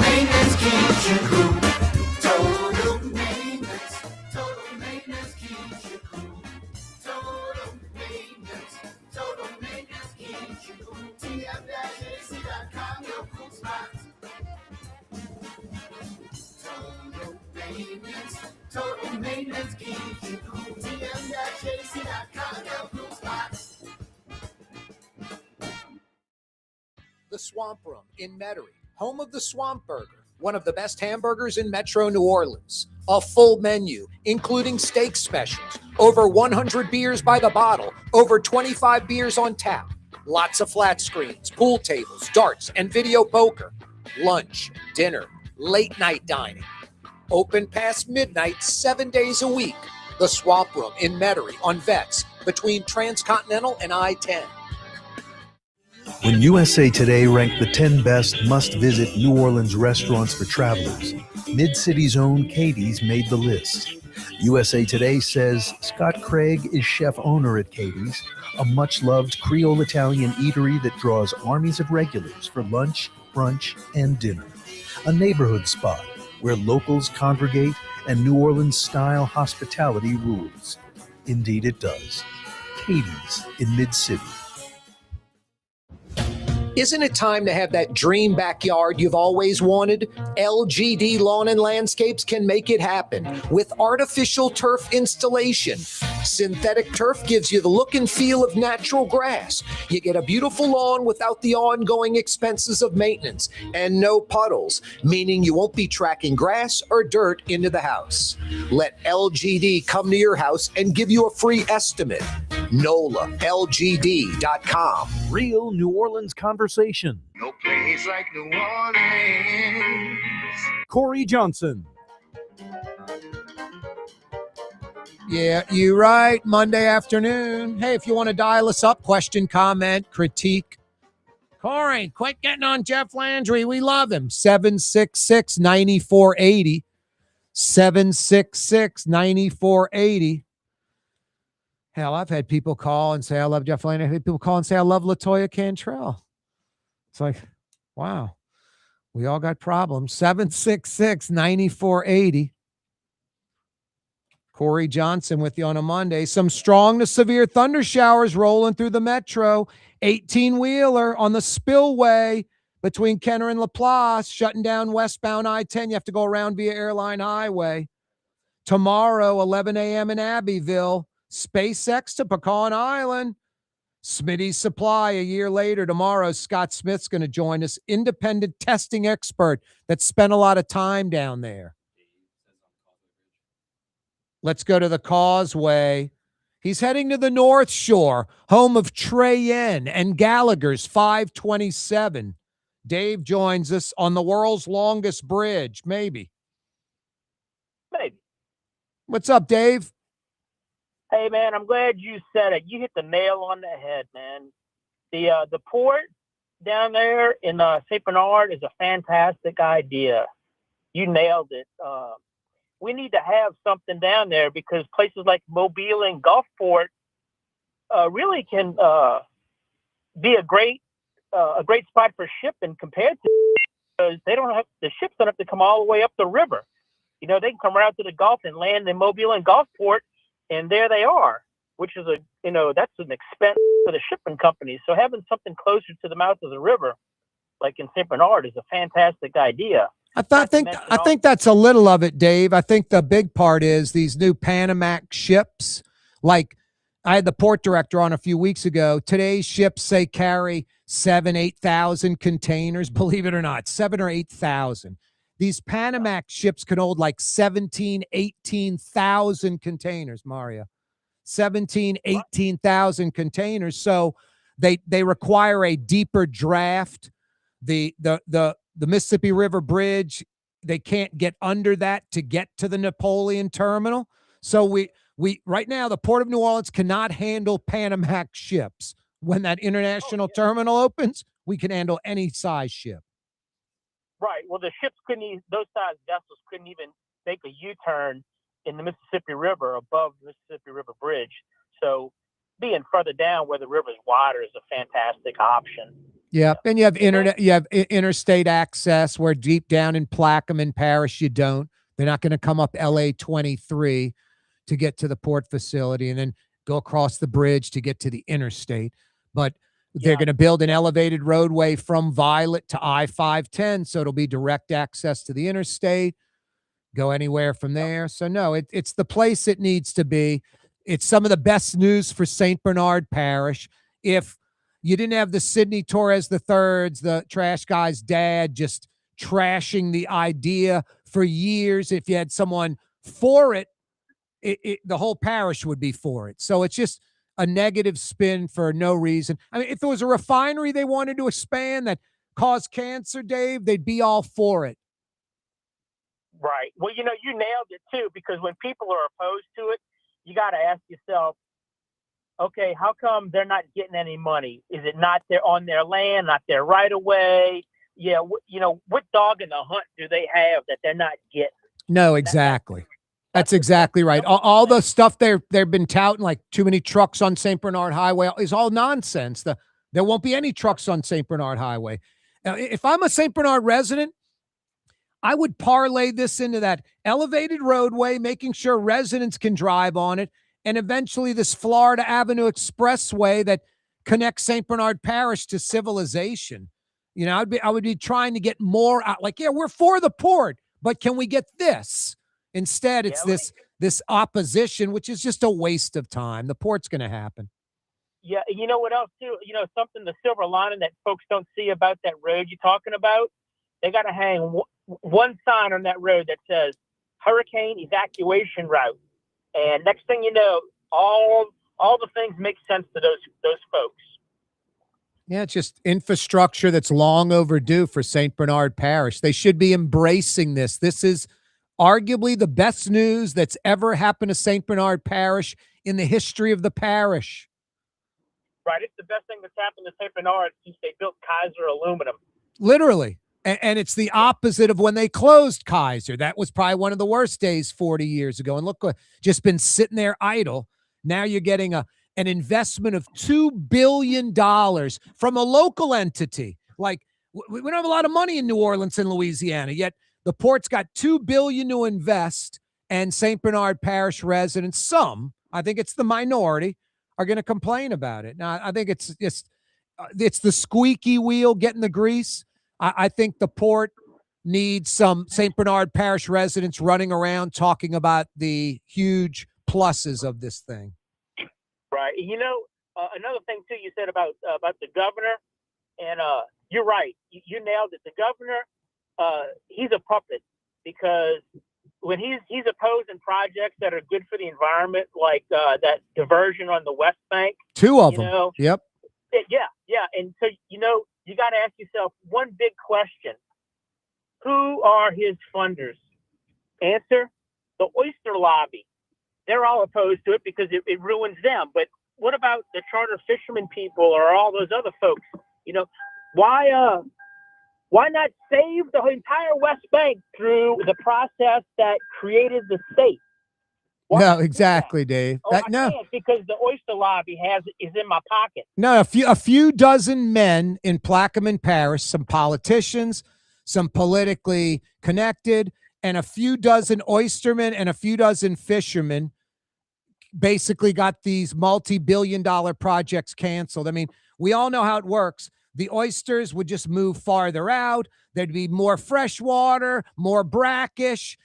maintenance keeps you cool. Total maintenance keeps you cool. Total maintenance keeps you cool. TM-AC.com, your cool spots. Total maintenance keeps you cool. TM-AC.com, your cool spots. the Swamp Room in Metairie, home of the Swamp Burger, one of the best hamburgers in Metro New Orleans. A full menu, including steak specials, over 100 beers by the bottle, over 25 beers on tap, lots of flat screens, pool tables, darts, and video poker, lunch, dinner, late night dining. Open past midnight 7 days a week. The Swamp Room in Metairie on Vets between Transcontinental and I-10. When USA Today ranked the 10 best must-visit New Orleans restaurants for travelers, Mid-City's own Katie's made the list. USA Today says Scott Craig is chef-owner at Katie's, a much-loved Creole Italian eatery that draws armies of regulars for lunch, brunch, and dinner. A neighborhood spot where locals congregate and New Orleans-style hospitality rules. Indeed it does. Katie's in Mid-City. Isn't it time to have that dream backyard you've always wanted? LGD Lawn and Landscapes can make it happen with artificial turf installation. Synthetic turf gives you the look and feel of natural grass. You get a beautiful lawn without the ongoing expenses of maintenance and no puddles, meaning you won't be tracking grass or dirt into the house. Let LGD come to your house and give you a free estimate. NOLALGD.com. Real New Orleans conversation. No place like New Orleans. Corey Johnson. Yeah, you right. Monday afternoon. Hey, if you want to dial us up, question, comment, critique. Corey, quit getting on Jeff Landry. We love him. 766-9480. 766-9480. Hell, I've had people call and say, I love Jeff Landry. I've had people call and say, I love LaToya Cantrell. It's like, wow. We all got problems. 766-9480. Corey Johnson with you on a Monday. Some strong to severe thunder showers rolling through the metro. 18-wheeler on the spillway between Kenner and LaPlace, shutting down westbound I-10. You have to go around via Airline Highway. Tomorrow, 11 a.m. in Abbeville. SpaceX to Pecan Island. Smitty Supply a year later. Tomorrow, Scott Smith's going to join us, independent testing expert that spent a lot of time down there. Let's go to the Causeway. He's heading to the North Shore, home of Trey Yen and Gallagher's 527. Dave joins us on the world's longest bridge, maybe. Maybe. What's up, Dave? Hey, man, I'm glad you said it. You hit the nail on the head, man. The port down there in St. Bernard is a fantastic idea. You nailed it. We need to have something down there because places like Mobile and Gulfport really can be a great spot for shipping compared to, because they don't have, the ships don't have to come all the way up the river. You know, they can come right out to the Gulf and land in Mobile and Gulfport, and there they are, which is that's an expense for the shipping companies. So having something closer to the mouth of the river, like in St. Bernard, is a fantastic idea. I think that's a little of it, Dave. I think the big part is these new Panamax ships. Like I had the port director on a few weeks ago. Today's ships say carry 8,000 containers. Believe it or not, 7,000 or 8,000. These Panamax ships can hold like 18,000 containers, Mario. 18,000 containers. So they require a deeper draft. The Mississippi River Bridge, they can't get under that to get to the Napoleon terminal. So we right now, the Port of New Orleans cannot handle Panamax ships. When that international terminal opens, we can handle any size ship. Right. Well, the ships those size vessels couldn't even make a U-turn in the Mississippi River above the Mississippi River Bridge. So being further down where the river is wider is a fantastic option. Yeah, and you have interstate access where deep down in Plaquemine Parish you don't. They're not going to come up LA 23 to get to the port facility and then go across the bridge to get to the interstate. But they're going to build an elevated roadway from Violet to I-510, so it'll be direct access to the interstate. Go anywhere from there. So no, it's the place it needs to be. It's some of the best news for St. Bernard Parish. If You didn't have the Sidney Torres III's, the trash guy's dad, just trashing the idea for years. If you had someone for it, the whole parish would be for it. So it's just a negative spin for no reason. I mean, if there was a refinery they wanted to expand that caused cancer, Dave, they'd be all for it. Right. Well, you nailed it too, because when people are opposed to it, you got to ask yourself, okay, how come they're not getting any money? Is it not on their land, not their right of way? Yeah. What dog in the hunt do they have that they're not getting? No, exactly. That's exactly right. All the stuff they've been touting, like too many trucks on St. Bernard Highway, is all nonsense. There won't be any trucks on St. Bernard Highway. Now, if I'm a St. Bernard resident, I would parlay this into that elevated roadway, making sure residents can drive on it, and eventually this Florida Avenue Expressway that connects St. Bernard Parish to civilization. I would be trying to get more out. Like, yeah, we're for the port, but can we get this? Instead, it's this opposition, which is just a waste of time. The port's going to happen. Yeah, you know what else too? Something, the silver lining that folks don't see about that road you're talking about. They got to hang one sign on that road that says hurricane evacuation route, and next thing you know, all the things make sense to those folks. Yeah, it's just infrastructure that's long overdue for St. Bernard Parish. They should be embracing this. This is arguably the best news that's ever happened to St. Bernard Parish in the history of the parish. Right. It's the best thing that's happened to St. Bernard since they built Kaiser Aluminum. Literally. And it's the opposite of when they closed Kaiser. That was probably one of the worst days 40 years ago. And look, just been sitting there idle. Now you're getting an investment of $2 billion from a local entity. Like, we don't have a lot of money in New Orleans and Louisiana, yet the port's got $2 billion to invest, and St. Bernard Parish residents, some, I think it's the minority, are going to complain about it. Now, I think it's the squeaky wheel getting the grease. I think the port needs some St. Bernard Parish residents running around talking about the huge pluses of this thing. Right. Another thing too, you said about the governor, and you're right. You nailed it. The governor, he's a puppet, because when he's opposing projects that are good for the environment, like that diversion on the West Bank. 2 of them. Yep. Yeah. And so, you got to ask yourself one big question. Who are his funders? Answer, the oyster lobby. They're all opposed to it because it ruins them. But what about the charter fishermen people or all those other folks? Why not save the entire West Bank through the process that created the state? No, exactly, Dave. I can't, because the oyster lobby is in my pocket. No, a few dozen men in Plaquemine Parish, some politicians, some politically connected, and a few dozen oystermen and a few dozen fishermen basically got these multi-billion-dollar projects canceled. I mean, we all know how it works. The oysters would just move farther out. There'd be more fresh water, more brackish.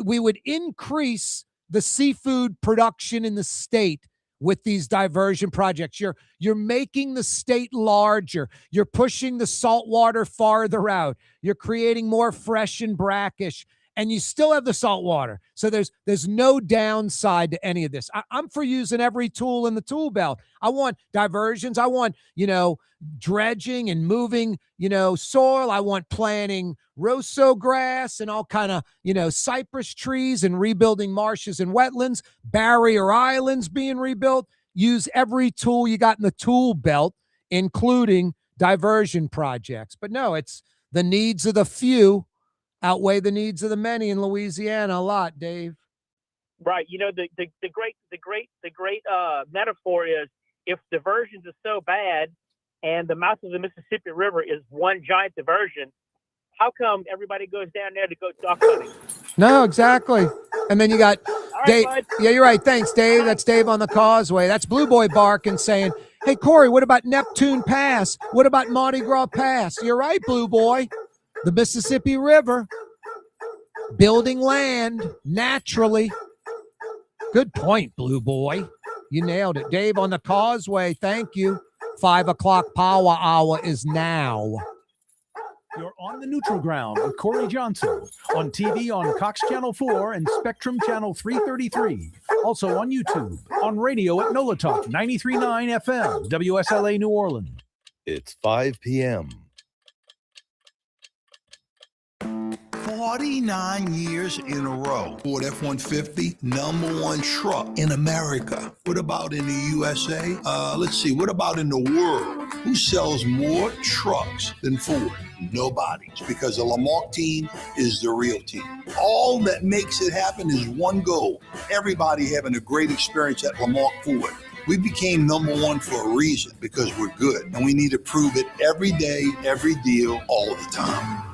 We would increase the seafood production in the state with these diversion projects. You're making the state larger. You're pushing the salt water farther out. You're creating more fresh and brackish, and you still have the salt water. So there's no downside to any of this. I'm for using every tool in the tool belt. I want diversions. I want, dredging and moving, soil. I want planting rosso grass and all kind of, cypress trees and rebuilding marshes and wetlands, barrier islands being rebuilt. Use every tool you got in the tool belt, including diversion projects. But no, it's the needs of the few outweigh the needs of the many in Louisiana a lot, Dave. Right. The great metaphor is, if diversions are so bad and the mouth of the Mississippi River is one giant diversion, how come everybody goes down there to go duck hunting? No, exactly. And then you got Dave. Bud. Yeah, you're right. Thanks, Dave. That's Dave on the Causeway. That's Blue Boy barking saying, hey, Corey, what about Neptune Pass? What about Mardi Gras Pass? You're right, Blue Boy. The Mississippi River, building land naturally. Good point, Blue Boy. You nailed it. Dave on the Causeway, thank you. 5 o'clock power hour is now. You're on the neutral ground with Corey Johnson. On TV on Cox Channel 4 and Spectrum Channel 333. Also on YouTube. On radio at NOLA Talk 93.9 FM, WSLA New Orleans. It's 5 p.m. 49 years in a row. Ford F-150, #1 truck in America. What about in the USA? Let's see, what about in the world? Who sells more trucks than Ford? Nobody. It's because the Lamarck team is the real team. All that makes it happen is one goal. Everybody having a great experience at Lamarck Ford. We became #1 for a reason, because we're good. And we need to prove it every day, every deal, all the time.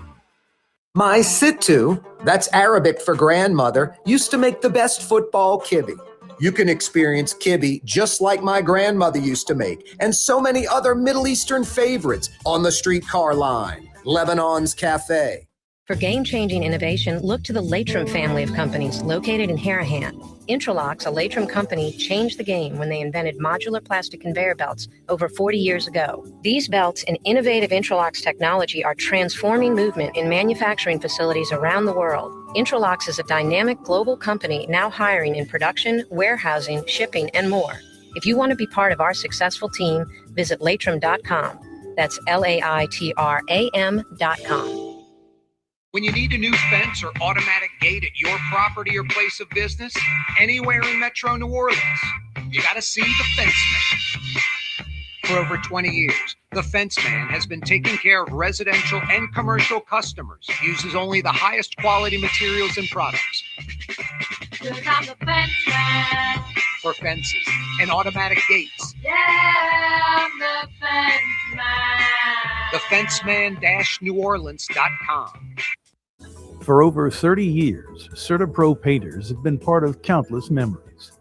My Sittu, that's Arabic for grandmother, used to make the best football kibbe. You can experience kibbe just like my grandmother used to make, and so many other Middle Eastern favorites on the streetcar line, Lebanon's Cafe. For game-changing innovation, look to the Latrim family of companies located in Harahan. Intralox, a Latrim company, changed the game when they invented modular plastic conveyor belts over 40 years ago. These belts and innovative Intralox technology are transforming movement in manufacturing facilities around the world. Intralox is a dynamic global company now hiring in production, warehousing, shipping, and more. If you want to be part of our successful team, visit Latrim.com. That's LAITRAM.com. When you need a new fence or automatic gate at your property or place of business, anywhere in Metro New Orleans, you got to see the Fence Man. For over 20 years, the Fence Man has been taking care of residential and commercial customers, uses only the highest quality materials and products. 'Cause I'm the Fence Man. For fences and automatic gates. Yeah, I'm the Fence Man. TheFenceman-NewOrleans.com. For over 30 years, CertaPro painters have been part of countless memories.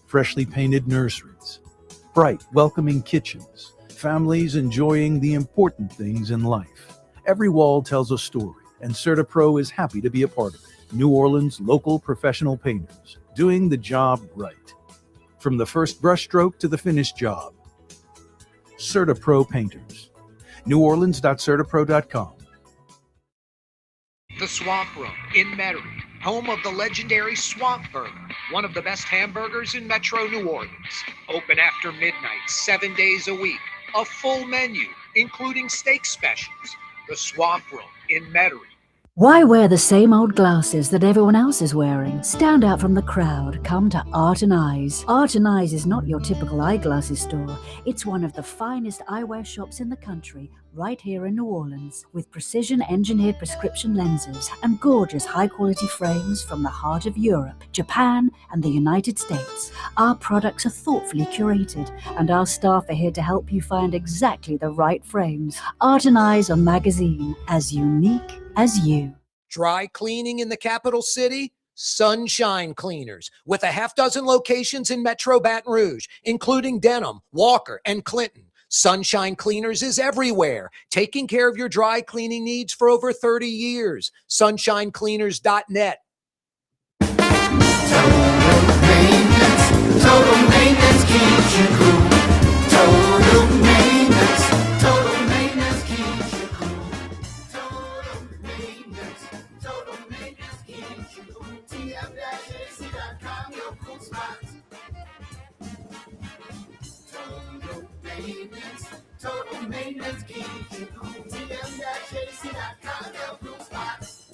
Freshly painted nurseries, bright, welcoming kitchens, families enjoying the important things in life. Every wall tells a story, and CertaPro is happy to be a part of it. New Orleans' local professional painters, doing the job right. From the first brushstroke to the finished job. CertaPro painters. NewOrleans.CertaPro.com. The Swamp Room in Metairie, home of the legendary Swamp Burger, one of the best hamburgers in Metro New Orleans. Open after midnight, 7 days a week. A full menu, including steak specials. The Swamp Room in Metairie. Why wear the same old glasses that everyone else is wearing? Stand out from the crowd. Come to Art and Eyes. Art and Eyes is not your typical eyeglasses store. It's one of the finest eyewear shops in the country, right here in New Orleans, with precision-engineered prescription lenses and gorgeous high-quality frames from the heart of Europe, Japan, and the United States. Our products are thoughtfully curated, and our staff are here to help you find exactly the right frames. Art and Eyes on Magazine, as unique as you. Dry cleaning in the capital city? Sunshine Cleaners, with a half dozen locations in Metro Baton Rouge, including Denham, Walker, and Clinton. Sunshine Cleaners is everywhere, taking care of your dry cleaning needs for over 30 years. SunshineCleaners.net. Total maintenance keeps you cool. Total maintenance keeps you cool. Total maintenance keeps you cool. TM-AC.com, your cool spots. Total maintenance keeps you cool. TM-AC.com, your cool spots.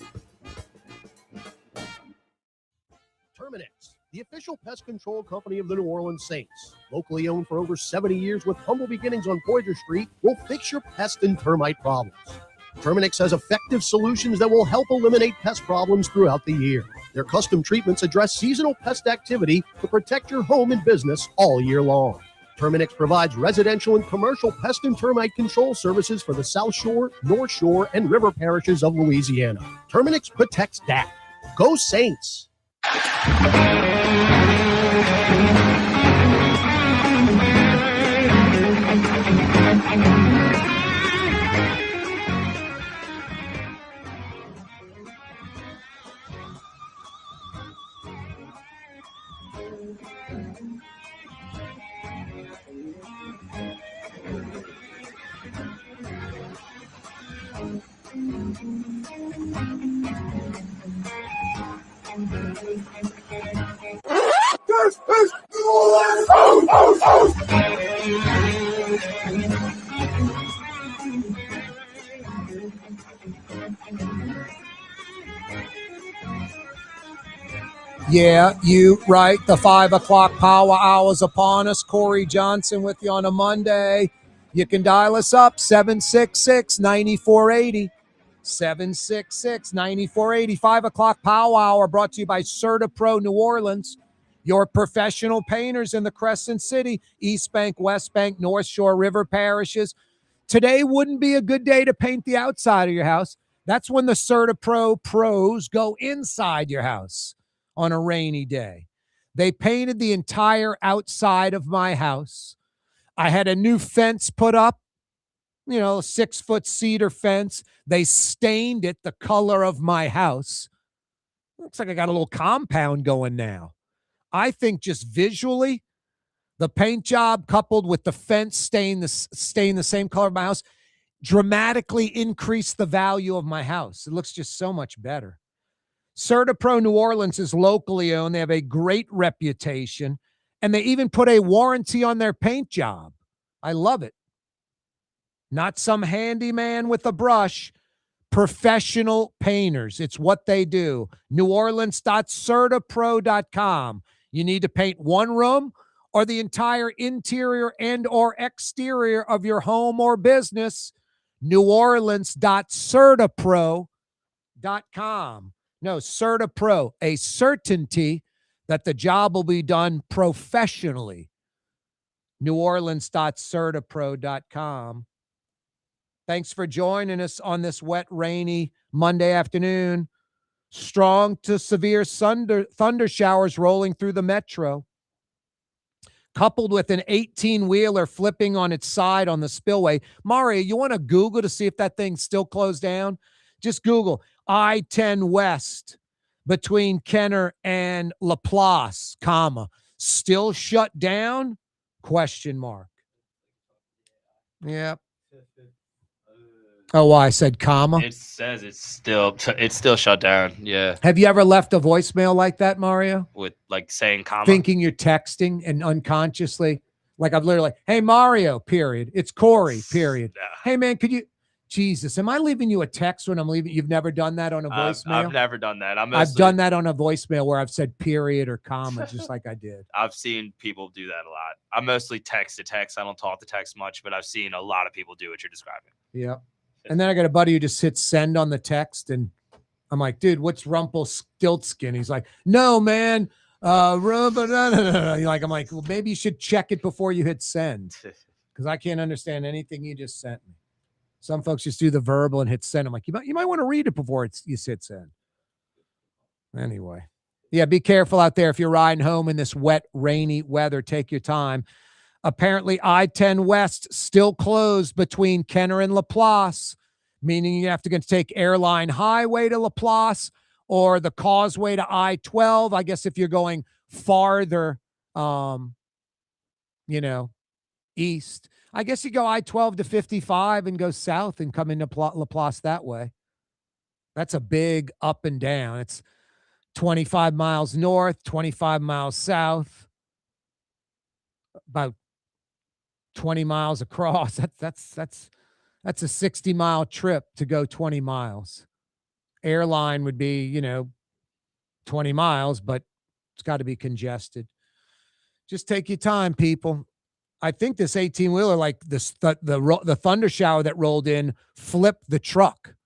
Terminix, the official pest control company of the New Orleans Saints. Locally owned for over 70 years with humble beginnings on Poydras Street, will fix your pest and termite problems. Terminix has effective solutions that will help eliminate pest problems throughout the year. Their custom treatments address seasonal pest activity to protect your home and business all year long. Terminix provides residential and commercial pest and termite control services for the South Shore, North Shore, and river parishes of Louisiana. Terminix protects that. Go Saints! Yeah, you right. The 5 o'clock power hour is upon us. Corey Johnson with you on a Monday. You can dial us up 766-9480. 766-9480. 5 o'clock power hour brought to you by CertaPro New Orleans. Your professional painters in the Crescent City, East Bank, West Bank, North Shore, River parishes. Today wouldn't be a good day to paint the outside of your house. That's when the CertaPro pros go inside your house on a rainy day. They painted the entire outside of my house. I had a new fence put up, 6-foot cedar fence. They stained it the color of my house. Looks like I got a little compound going now. I think just visually, the paint job coupled with the fence staying the same color of my house dramatically increased the value of my house. It looks just so much better. CertaPro New Orleans is locally owned. They have a great reputation, and they even put a warranty on their paint job. I love it. Not some handyman with a brush. Professional painters. It's what they do. NewOrleans.CertaPro.com. You need to paint one room or the entire interior and or exterior of your home or business. NewOrleans.CertaPro.com. No, CertaPro, a certainty that the job will be done professionally. NewOrleans.CertaPro.com. Thanks for joining us on this wet, rainy Monday afternoon. Strong to severe thunder showers rolling through the metro, coupled with an 18-wheeler flipping on its side on the spillway. Mario, you want to Google to see if that thing's still closed down? Just Google I-10 West between Kenner and Laplace, still shut down? ? Yep. Oh, I said comma? It says it's still shut down. Yeah. Have you ever left a voicemail like that, Mario? With like saying comma? Thinking you're texting and unconsciously, like I've literally, hey, Mario, period. It's Corey, period. Hey, man, could you, Jesus, am I leaving you a text when I'm leaving? You've never done that on a voicemail? I've never done that. I've done that on a voicemail where I've said period or comma, just like I did. I've seen people do that a lot. I mostly text to text. I don't talk to text much, but I've seen a lot of people do what you're describing. Yeah. And then I got a buddy who just hits send on the text, and I'm like, dude, what's Rumpelstiltskin? He's like, no, man. I'm like, well, maybe you should check it before you hit send, because I can't understand anything you just sent me. Some folks just do the verbal and hit send. I'm like, you might want to read it before you hit send. Anyway, yeah, be careful out there if you're riding home in this wet, rainy weather. Take your time. Apparently, I-10 West still closed between Kenner and Laplace, meaning you have to take Airline Highway to Laplace or the Causeway to I-12. I guess if you're going farther, east, I guess you go I-12 to 55 and go south and come into Laplace that way. That's a big up and down. It's 25 miles north, 25 miles south, about 20 miles across. That's a 60-mile trip to go 20 miles. Airline would be, 20 miles, but it's got to be congested. Just take your time, people. I think this 18-wheeler, like the thunder shower that rolled in, flipped the truck.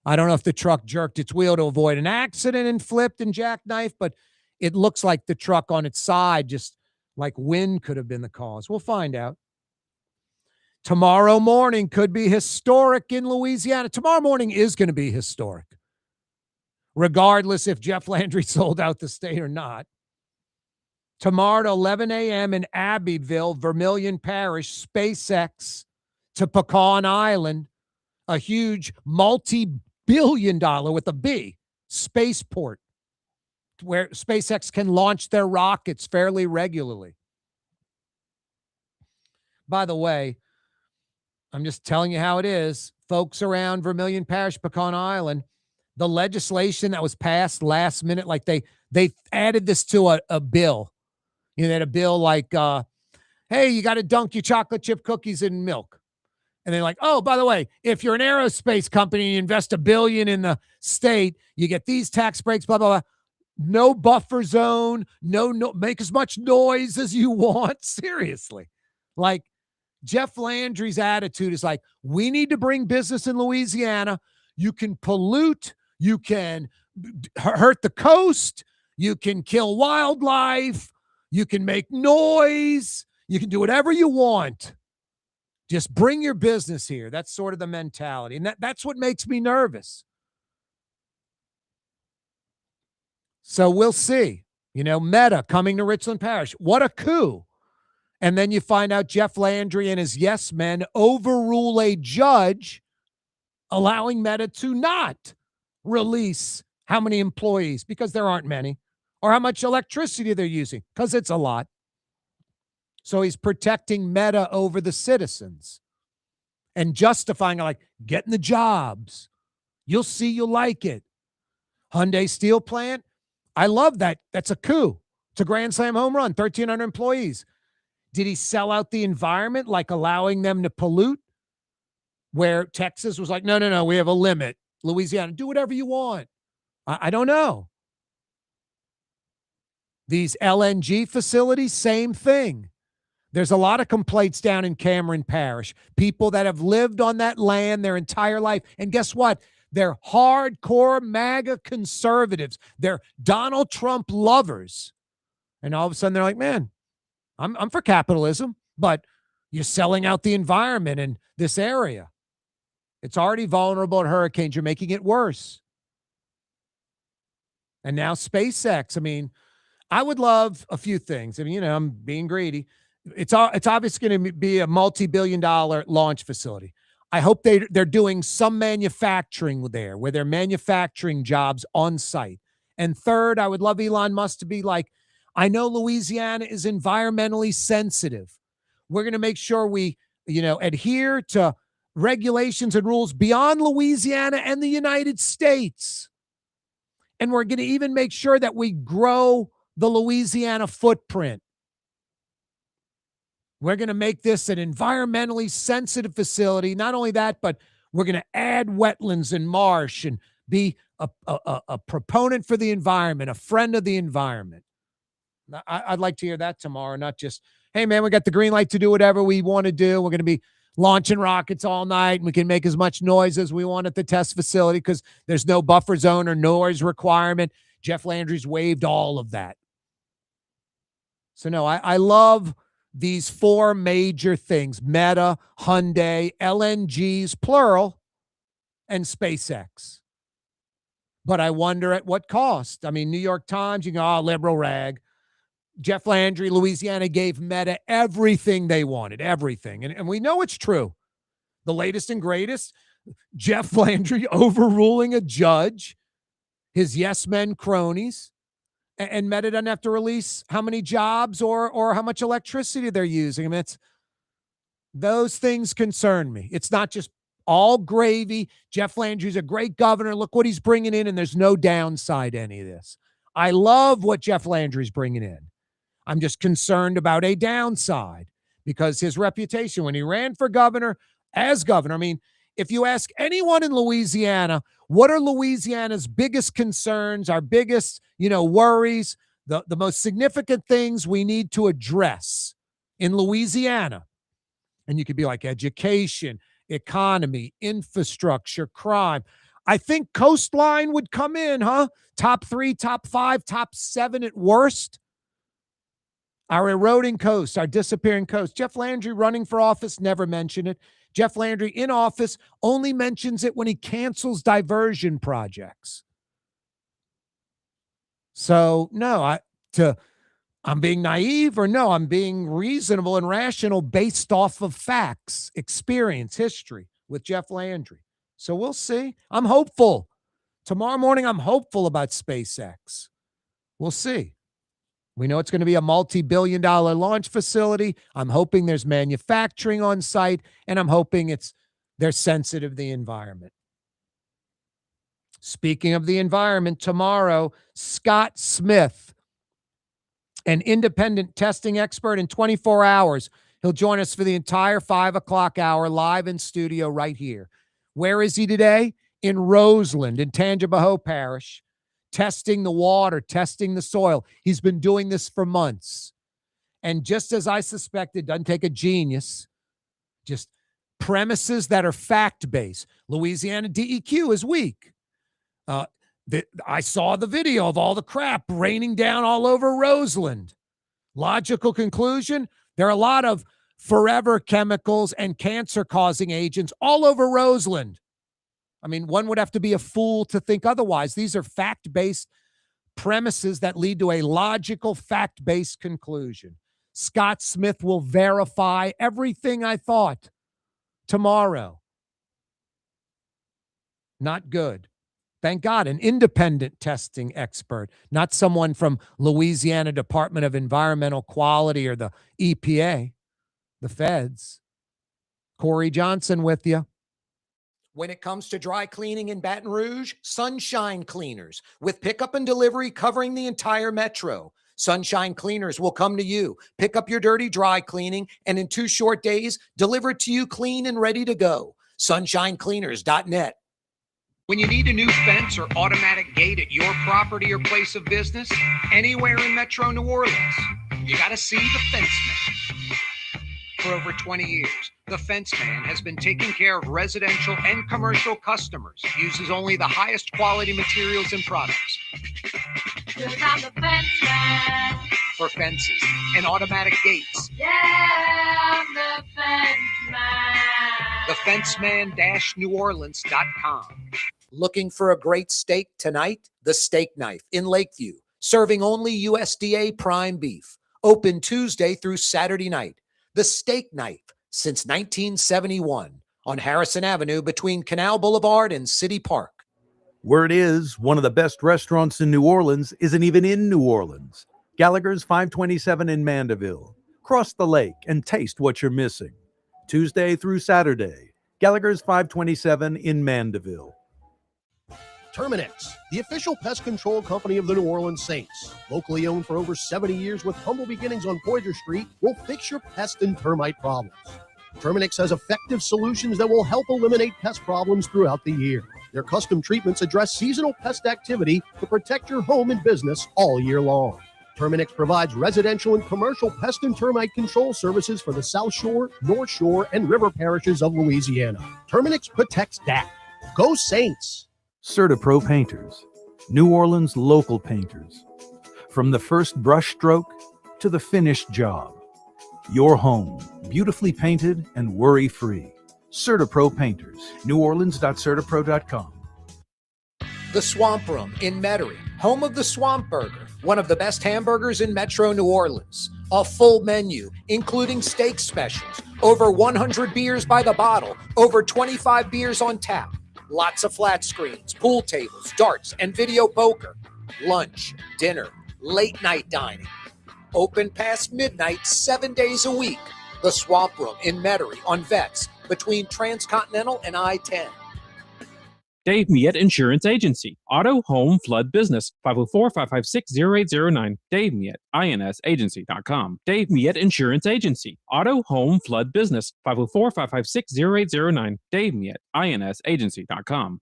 I don't know if the truck jerked its wheel to avoid an accident and flipped and jackknifed, but it looks like the truck on its side, just like wind could have been the cause. We'll find out. Tomorrow morning could be historic in Louisiana. Tomorrow morning is going to be historic, regardless if Jeff Landry sold out the state or not. Tomorrow at 11 a.m. in Abbeville, Vermilion Parish, SpaceX to Pecan Island, a huge multi-billion-dollar with a B spaceport where SpaceX can launch their rockets fairly regularly. By the way, I'm just telling you how it is. Folks around Vermilion Parish, Pecan Island, the legislation that was passed last minute, like they added this to a bill. You know, they had a bill like, hey, you got to dunk your chocolate chip cookies in milk. And they're like, oh, by the way, if you're an aerospace company and you invest $1 billion in the state, you get these tax breaks, blah, blah, blah. No buffer zone, no, make as much noise as you want. Seriously. Like, Jeff Landry's attitude is like, we need to bring business in Louisiana. You can pollute. You can hurt the coast. You can kill wildlife. You can make noise. You can do whatever you want. Just bring your business here. That's sort of the mentality. And that's what makes me nervous. So we'll see. You know, Meta coming to Richland Parish. What a coup. And then you find out Jeff Landry and his yes men overrule a judge allowing Meta to not release how many employees, because there aren't many, or how much electricity they're using, because it's a lot. So he's protecting Meta over the citizens and justifying it, like, getting the jobs. You'll see, you'll like it. Hyundai steel plant, I love that. That's a coup. It's a grand slam home run, 1,300 employees. Did he sell out the environment, like allowing them to pollute? Where Texas was like, no, we have a limit. Louisiana, do whatever you want. I don't know. These LNG facilities, same thing. There's a lot of complaints down in Cameron Parish. People that have lived on that land their entire life. And guess what? They're hardcore MAGA conservatives. They're Donald Trump lovers. And all of a sudden they're like, man, I'm for capitalism, but you're selling out the environment in this area. It's already vulnerable to hurricanes. You're making it worse. And now SpaceX. I mean, I would love a few things. I mean, you know, I'm being greedy. It's obviously going to be a multi-billion-dollar launch facility. I hope they're doing some manufacturing there, where they're manufacturing jobs on site. And third, I would love Elon Musk to be like, I know Louisiana is environmentally sensitive. We're going to make sure we, adhere to regulations and rules beyond Louisiana and the United States. And we're going to even make sure that we grow the Louisiana footprint. We're going to make this an environmentally sensitive facility. Not only that, but we're going to add wetlands and marsh and be a proponent for the environment, a friend of the environment. I'd like to hear that tomorrow, not just, hey, man, we got the green light to do whatever we want to do. We're going to be launching rockets all night, and we can make as much noise as we want at the test facility because there's no buffer zone or noise requirement. Jeff Landry's waived all of that. So, no, I love these four major things: Meta, Hyundai, LNGs, plural, and SpaceX. But I wonder at what cost. I mean, New York Times, you go, liberal rag. Jeff Landry, Louisiana gave Meta everything they wanted, everything. And we know it's true. The latest and greatest, Jeff Landry overruling a judge, his yes men cronies, and Meta doesn't have to release how many jobs or how much electricity they're using. I mean, those things concern me. It's not just all gravy. Jeff Landry's a great governor. Look what he's bringing in, and there's no downside to any of this. I love what Jeff Landry's bringing in. I'm just concerned about a downside because his reputation when he ran for governor, as governor, I mean, if you ask anyone in Louisiana, what are Louisiana's biggest concerns, our biggest, worries, the most significant things we need to address in Louisiana? And you could be like education, economy, infrastructure, crime. I think coastline would come in, huh? Top 3, top 5, top 7 at worst. Our eroding coast, our disappearing coast. Jeff Landry running for office, never mentioned it. Jeff Landry in office only mentions it when he cancels diversion projects. So, no, I'm being naive, or no, I'm being reasonable and rational based off of facts, experience, history with Jeff Landry. So we'll see. I'm hopeful. Tomorrow morning, I'm hopeful about SpaceX. We'll see. We know it's going to be a multi-billion-dollar launch facility. I'm hoping there's manufacturing on site, and I'm hoping they're sensitive to the environment. Speaking of the environment, tomorrow, Scott Smith, an independent testing expert in 24 hours. He'll join us for the entire 5 o'clock hour live in studio right here. Where is he today? In Roseland, in Tangipahoa Parish, testing the water, testing the soil. He's been doing this for months. And just as I suspected, doesn't take a genius, just premises that are fact-based. Louisiana DEQ is weak. I saw the video of all the crap raining down all over Roseland. Logical conclusion, there are a lot of forever chemicals and cancer-causing agents all over Roseland. I mean, one would have to be a fool to think otherwise. These are fact-based premises that lead to a logical, fact-based conclusion. Scott Smith will verify everything I thought tomorrow. Not good. Thank God, an independent testing expert, not someone from Louisiana Department of Environmental Quality or the EPA, the feds. Corey Johnson with you. When it comes to dry cleaning in Baton Rouge, Sunshine Cleaners, with pickup and delivery covering the entire metro. Sunshine Cleaners will come to you, pick up your dirty dry cleaning, and in 2 short days, deliver it to you clean and ready to go. SunshineCleaners.net. When you need a new fence or automatic gate at your property or place of business, anywhere in Metro New Orleans, you got to see the fence man. For over 20 years, the fence man has been taking care of residential and commercial customers, uses only the highest quality materials and products. 'Cause I'm the fence man. For fences and automatic gates. Yeah, I'm the fence man. TheFenceman-NewOrleans.com. Looking for a great steak tonight? The Steak Knife in Lakeview, serving only USDA prime beef. Open Tuesday through Saturday night. The Steak Knife since 1971 on Harrison Avenue between Canal Boulevard and City Park. Word is, one of the best restaurants in New Orleans isn't even in New Orleans. Gallagher's 527 in Mandeville. Cross the lake and taste what you're missing. Tuesday through Saturday, Gallagher's 527 in Mandeville. Terminix, the official pest control company of the New Orleans Saints. Locally owned for over 70 years with humble beginnings on Poydras Street, will fix your pest and termite problems. Terminix has effective solutions that will help eliminate pest problems throughout the year. Their custom treatments address seasonal pest activity to protect your home and business all year long. Terminix provides residential and commercial pest and termite control services for the South Shore, North Shore, and River parishes of Louisiana. Terminix protects that. Go Saints! CertaPro Painters, New Orleans local painters. From the first brush stroke to the finished job. Your home, beautifully painted and worry-free. CertaPro Painters, NewOrleans.CertaPro.com. The Swamp Room in Metairie, home of the Swamp Burger, one of the best hamburgers in Metro New Orleans. A full menu, including steak specials, over 100 beers by the bottle, over 25 beers on tap. Lots of flat screens, pool tables, darts, and video poker. Lunch, dinner, late night dining. Open past midnight 7 days a week. The Swamp Room in Metairie on Vets between Transcontinental and I-10. Dave Miette Insurance Agency. Auto, home, flood, business. 504-556-0809. Dave Miette, INSagency.com. Dave Miette Insurance Agency. Auto, home, flood, business. 504-556-0809. Dave Miette, INSagency.com.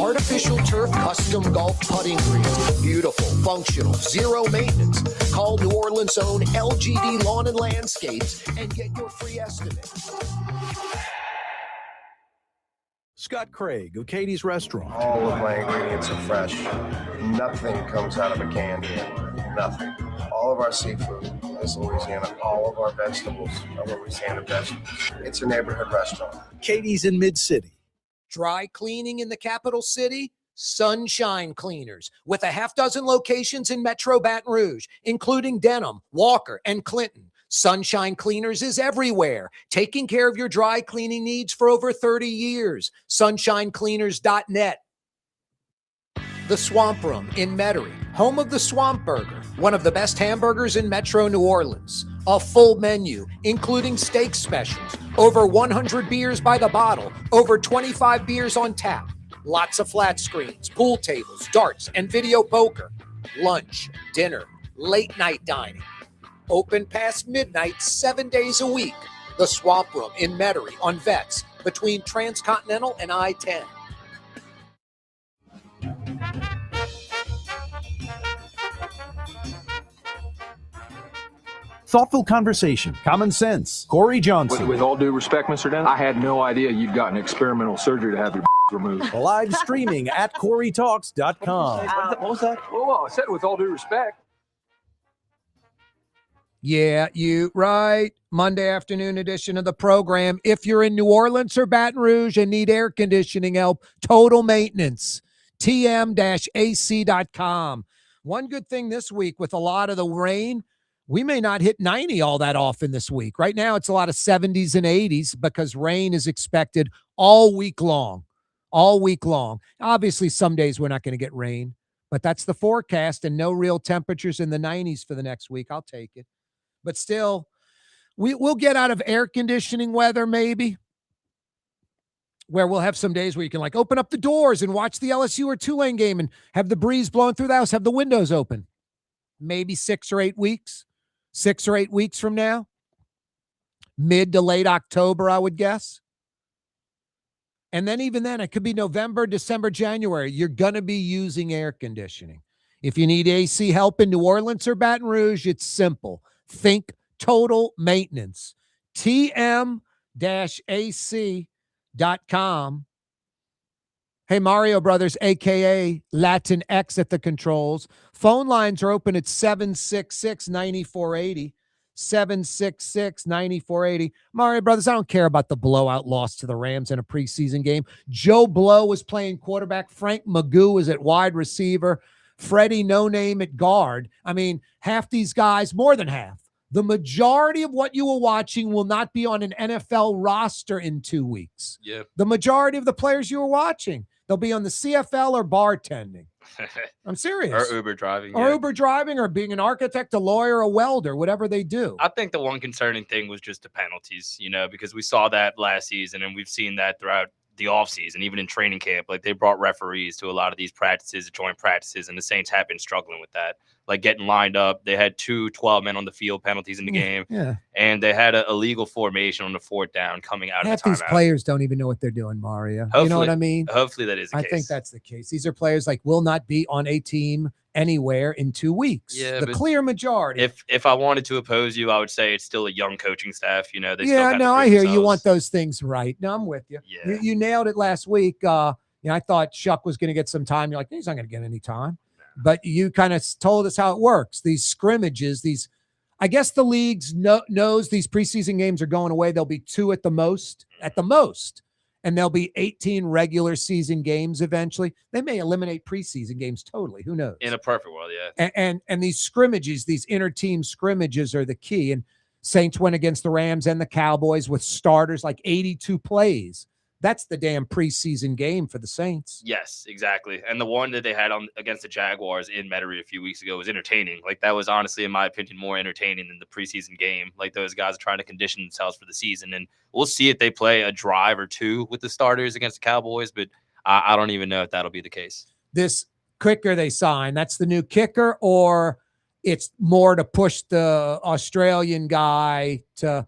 Artificial turf custom golf putting green. Beautiful, functional, zero maintenance. Call New Orleans' own LGD Lawn and Landscapes and get your free estimate. Scott Craig of Katie's Restaurant. All of my ingredients are fresh. Nothing comes out of a can here. Nothing. All of our seafood is Louisiana. All of our vegetables are Louisiana vegetables. It's a neighborhood restaurant. Katie's in Mid-City. Dry cleaning in the capital city? Sunshine Cleaners, with a half dozen locations in Metro Baton Rouge, including Denham, Walker, and Clinton. Sunshine Cleaners is everywhere, taking care of your dry cleaning needs for over 30 years. SunshineCleaners.net. The Swamp Room in Metairie, home of the Swamp Burger, one of the best hamburgers in Metro New Orleans. A full menu, including steak specials, over 100 beers by the bottle, over 25 beers on tap, lots of flat screens, pool tables, darts, and video poker, lunch, dinner, late night dining. Open past midnight 7 days a week. The Swamp Room in Metairie on Vets between Transcontinental and I-10. Thoughtful conversation, common sense. Corey Johnson. With all due respect, Mr. Dennis, I had no idea you'd gotten experimental surgery to have your removed. Live streaming at CoreyTalks.com. What was that? Whoa, I said with all due respect. Yeah, you right. Monday afternoon edition of the program. If you're in New Orleans or Baton Rouge and need air conditioning help, total maintenance, tm-ac.com. One good thing this week with a lot of the rain, we may not hit 90 all that often this week. Right now, it's a lot of 70s and 80s because rain is expected all week long. All week long. Obviously, some days we're not going to get rain, but that's the forecast and no real temperatures in the 90s for the next week. I'll take it. But still, we'll get out of air conditioning weather maybe, where we'll have some days where you can like open up the doors and watch the LSU or Tulane game and have the breeze blowing through the house, have the windows open. Maybe 6 or 8 weeks. 6 or 8 weeks from now, mid to late October, I would guess. And then even then, it could be November, December, January. You're going to be using air conditioning. If you need AC help in New Orleans or Baton Rouge, it's simple. Think total maintenance. tm-ac.com. Hey, Mario Brothers, a.k.a. Latin X at the controls. Phone lines are open at 766-9480. 766-9480. Mario Brothers, I don't care about the blowout loss to the Rams in a preseason game. Joe Blow was playing quarterback. Frank Magoo was at wide receiver. Freddie No Name at guard. I mean, half these guys, more than half, the majority of what you were watching will not be on an NFL roster in 2 weeks. Yeah. The majority of the players you were watching, they'll be on the CFL or bartending. I'm serious. Or Uber driving. Or Uber driving or being an architect, a lawyer, a welder, whatever they do. I think the one concerning thing was just the penalties, because we saw that last season and we've seen that throughout the offseason, even in training camp. Like, they brought referees to a lot of these practices, joint practices, and the Saints have been struggling with that. Like, getting lined up. They had 2 12-men on the field penalties in the game. Yeah. And they had a illegal formation on the 4th down coming out Half of the timeout. these players don't even know what they're doing, Mario. Hopefully, you know what I mean? Hopefully that is the I case. think that's the case. These are players like will not be on a team anywhere in 2 weeks. Yeah, the but clear majority. If I wanted to oppose you, I would say it's still a young coaching staff. They still Yeah, have to no, I prove hear you themselves. want those things right. No, I'm with you. Yeah. You nailed it last week. I thought Shuck was going to get some time. You're like, he's not going to get any time. But you kind of told us how it works. These scrimmages, I guess the leagues knows these preseason games are going away. There'll be 2 at the most. And there'll be 18 regular season games eventually. They may eliminate preseason games totally. Who knows? In a perfect world, yeah. And these scrimmages, these inter-team scrimmages are the key. And Saints went against the Rams and the Cowboys with starters like 82 plays. That's the damn preseason game for the Saints. Yes, exactly. And the one that they had on against the Jaguars in Metairie a few weeks ago was entertaining. Like, that was honestly, in my opinion, more entertaining than the preseason game. Like, those guys are trying to condition themselves for the season. And we'll see if they play a drive or 2 with the starters against the Cowboys, but I don't even know if that'll be the case. This kicker they signed, that's the new kicker, or it's more to push the Australian guy to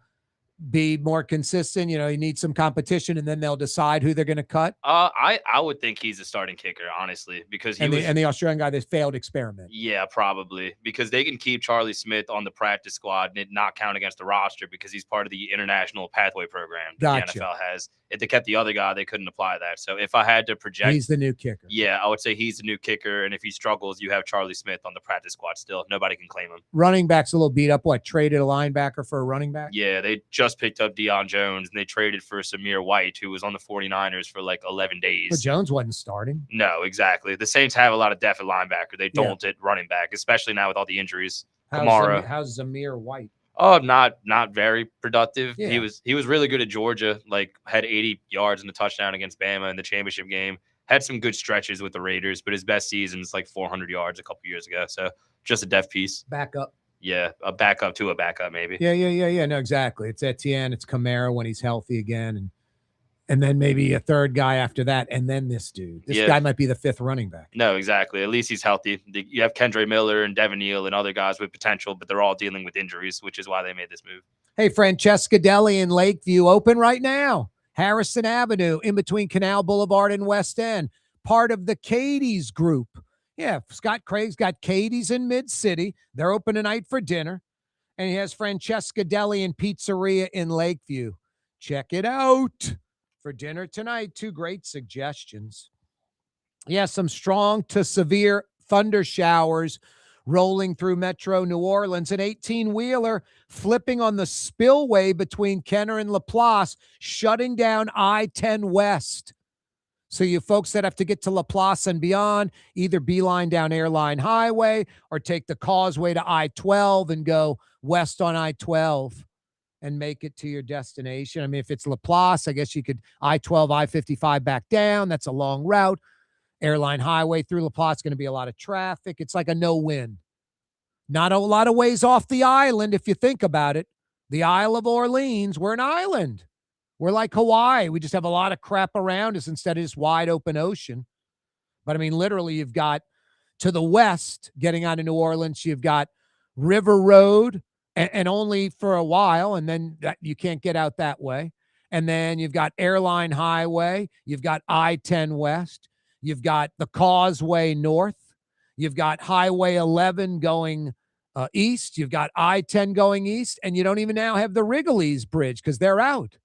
be more consistent? You need some competition, and then they'll decide who they're going to cut. I would think he's a starting kicker, honestly, because and the Australian guy, this failed experiment. Yeah, probably, because they can keep Charlie Smith on the practice squad and it not count against the roster because he's part of the international pathway program that the NFL has. If they kept the other guy, they couldn't apply that. So if I had to project, he's the new kicker. Yeah, I would say he's the new kicker. And if he struggles, you have Charlie Smith on the practice squad still. Nobody can claim him. Running back's a little beat up. What, traded a linebacker for a running back? Yeah, they just picked up Deion Jones and they traded for Samir White, who was on the 49ers for like 11 days. But Jones wasn't starting. No, exactly. The Saints have a lot of depth at linebacker. They don't at running back, especially now with all the injuries. Kamara. How's Zamir White? Oh, not very productive. Yeah. He was really good at Georgia, like had 80 yards in the touchdown against Bama in the championship game. Had some good stretches with the Raiders, but his best season's like 400 yards a couple years ago. So just a depth piece. Backup. Yeah, a backup to a backup, maybe. Yeah. No, exactly. It's Etienne, it's Kamara when he's healthy again, and then maybe a third guy after that, and then this dude. This guy might be the fifth running back. No, exactly. At least he's healthy. You have Kendre Miller and Devin Neal and other guys with potential, but they're all dealing with injuries, which is why they made this move. Hey, Francesca Deli in Lakeview, open right now. Harrison Avenue, in between Canal Boulevard and West End, part of the Katie's group. Yeah, Scott Craig's got Katie's in Mid-City. They're open tonight for dinner. And he has Francesca Deli and Pizzeria in Lakeview. Check it out for dinner tonight. Two great suggestions. Yeah, some strong to severe thunder showers rolling through Metro New Orleans. An 18-wheeler flipping on the spillway between Kenner and Laplace, shutting down I-10 West. So you folks that have to get to Laplace and beyond, either beeline down Airline Highway or take the causeway to I-12 and go west on I-12 and make it to your destination. I mean, if it's Laplace, I guess you could I-12, I-55 back down. That's a long route. Airline Highway through Laplace is going to be a lot of traffic. It's like a no-win. Not a lot of ways off the island if you think about it. The Isle of Orleans, we're an island. We're like Hawaii. We just have a lot of crap around us instead of just wide open ocean. But I mean, literally, you've got to the west, getting out of New Orleans, you've got River Road, and only for a while, and then you can't get out that way. And then you've got Airline Highway. You've got I-10 West. You've got the Causeway North. You've got Highway 11 going east. You've got I-10 going east. And you don't even now have the Wrigley's Bridge because they're out.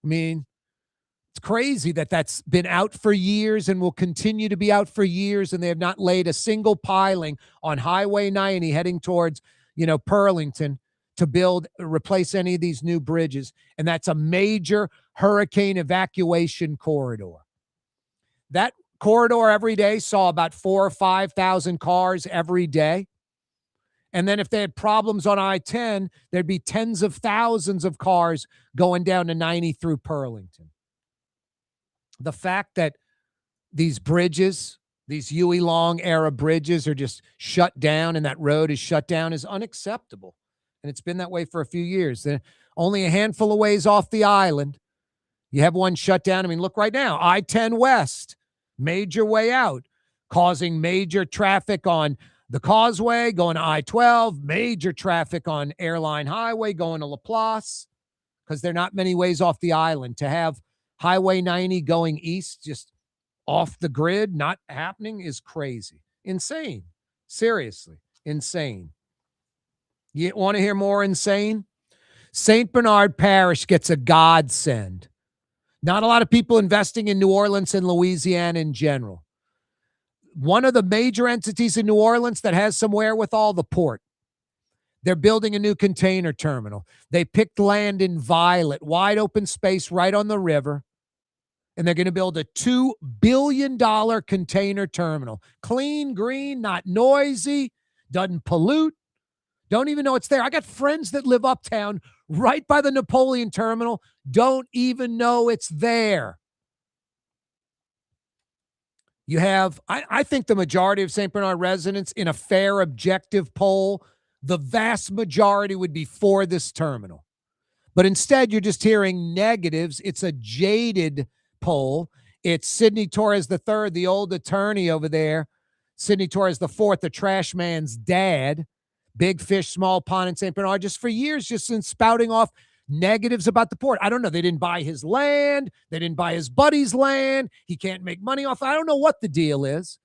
I mean, it's crazy that that's been out for years and will continue to be out for years, and they have not laid a single piling on Highway 90 heading towards, Pearlington to replace any of these new bridges. And that's a major hurricane evacuation corridor. That corridor every day saw about 4,000 or 5,000 cars every day. And then if they had problems on I-10, there'd be tens of thousands of cars going down to 90 through Pearlington. The fact that these bridges, these Huey Long era bridges, are just shut down and that road is shut down is unacceptable. And it's been that way for a few years. They're only a handful of ways off the island. You have one shut down. I mean, look right now, I-10 West, major way out, causing major traffic on the Causeway, going to I-12, major traffic on Airline Highway, going to Laplace, because they're not many ways off the island. To have Highway 90 going east, just off the grid, not happening, is crazy. Insane. Seriously, insane. You want to hear more insane? St. Bernard Parish gets a godsend. Not a lot of people investing in New Orleans and Louisiana in general. One of the major entities in New Orleans that has some wherewithal, the port. They're building a new container terminal. They picked land in Violet, wide open space right on the river, and they're going to build a $2 billion container terminal. Clean, green, not noisy, doesn't pollute, don't even know it's there. I got friends that live uptown right by the Napoleon terminal, don't even know it's there. You have, I think the majority of St. Bernard residents, in a fair, objective poll, the vast majority would be for this terminal. But instead, you're just hearing negatives. It's a jaded poll. It's Sidney Torres III, the old attorney over there. Sidney Torres IV, the trash man's dad. Big fish, small pond in St. Bernard, just for years, just been spouting off negatives about the port. I don't know. They didn't buy his land. They didn't buy his buddy's land. He can't make money off. I don't know what the deal is.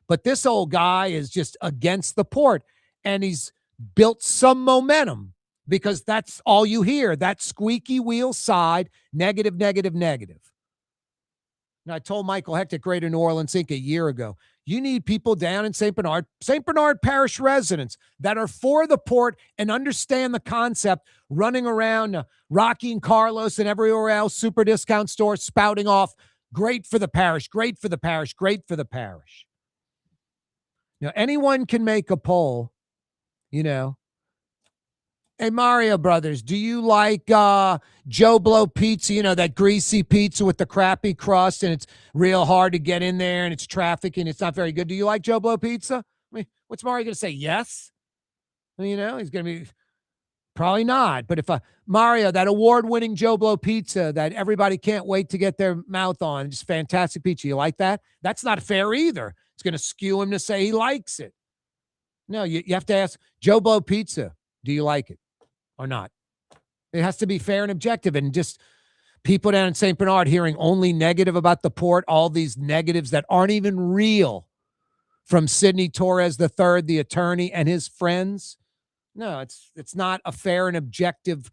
But this old guy is just against the port. And he's built some momentum because that's all you hear. That squeaky wheel side, negative, negative, negative. Now, I told Michael Hecht at Greater New Orleans Inc. a year ago, you need people down in St. Bernard Parish residents that are for the port and understand the concept, running around Rocky and Carlos and everywhere else, super discount stores, spouting off, great for the parish, great for the parish, great for the parish. Now, anyone can make a poll, Hey, Mario Brothers, do you like Joe Blow pizza, that greasy pizza with the crappy crust, and it's real hard to get in there, and it's traffic, and it's not very good? Do you like Joe Blow pizza? I mean, what's Mario going to say? Yes? He's going to be probably not. But if Mario, that award-winning Joe Blow pizza that everybody can't wait to get their mouth on, just fantastic pizza, you like that? That's not fair either. It's going to skew him to say he likes it. No, you have to ask Joe Blow pizza, do you like it or not? It has to be fair and objective. And just people down in St. Bernard hearing only negative about the port, all these negatives that aren't even real from Sidney Torres III, the attorney, and his friends. No, it's not a fair and objective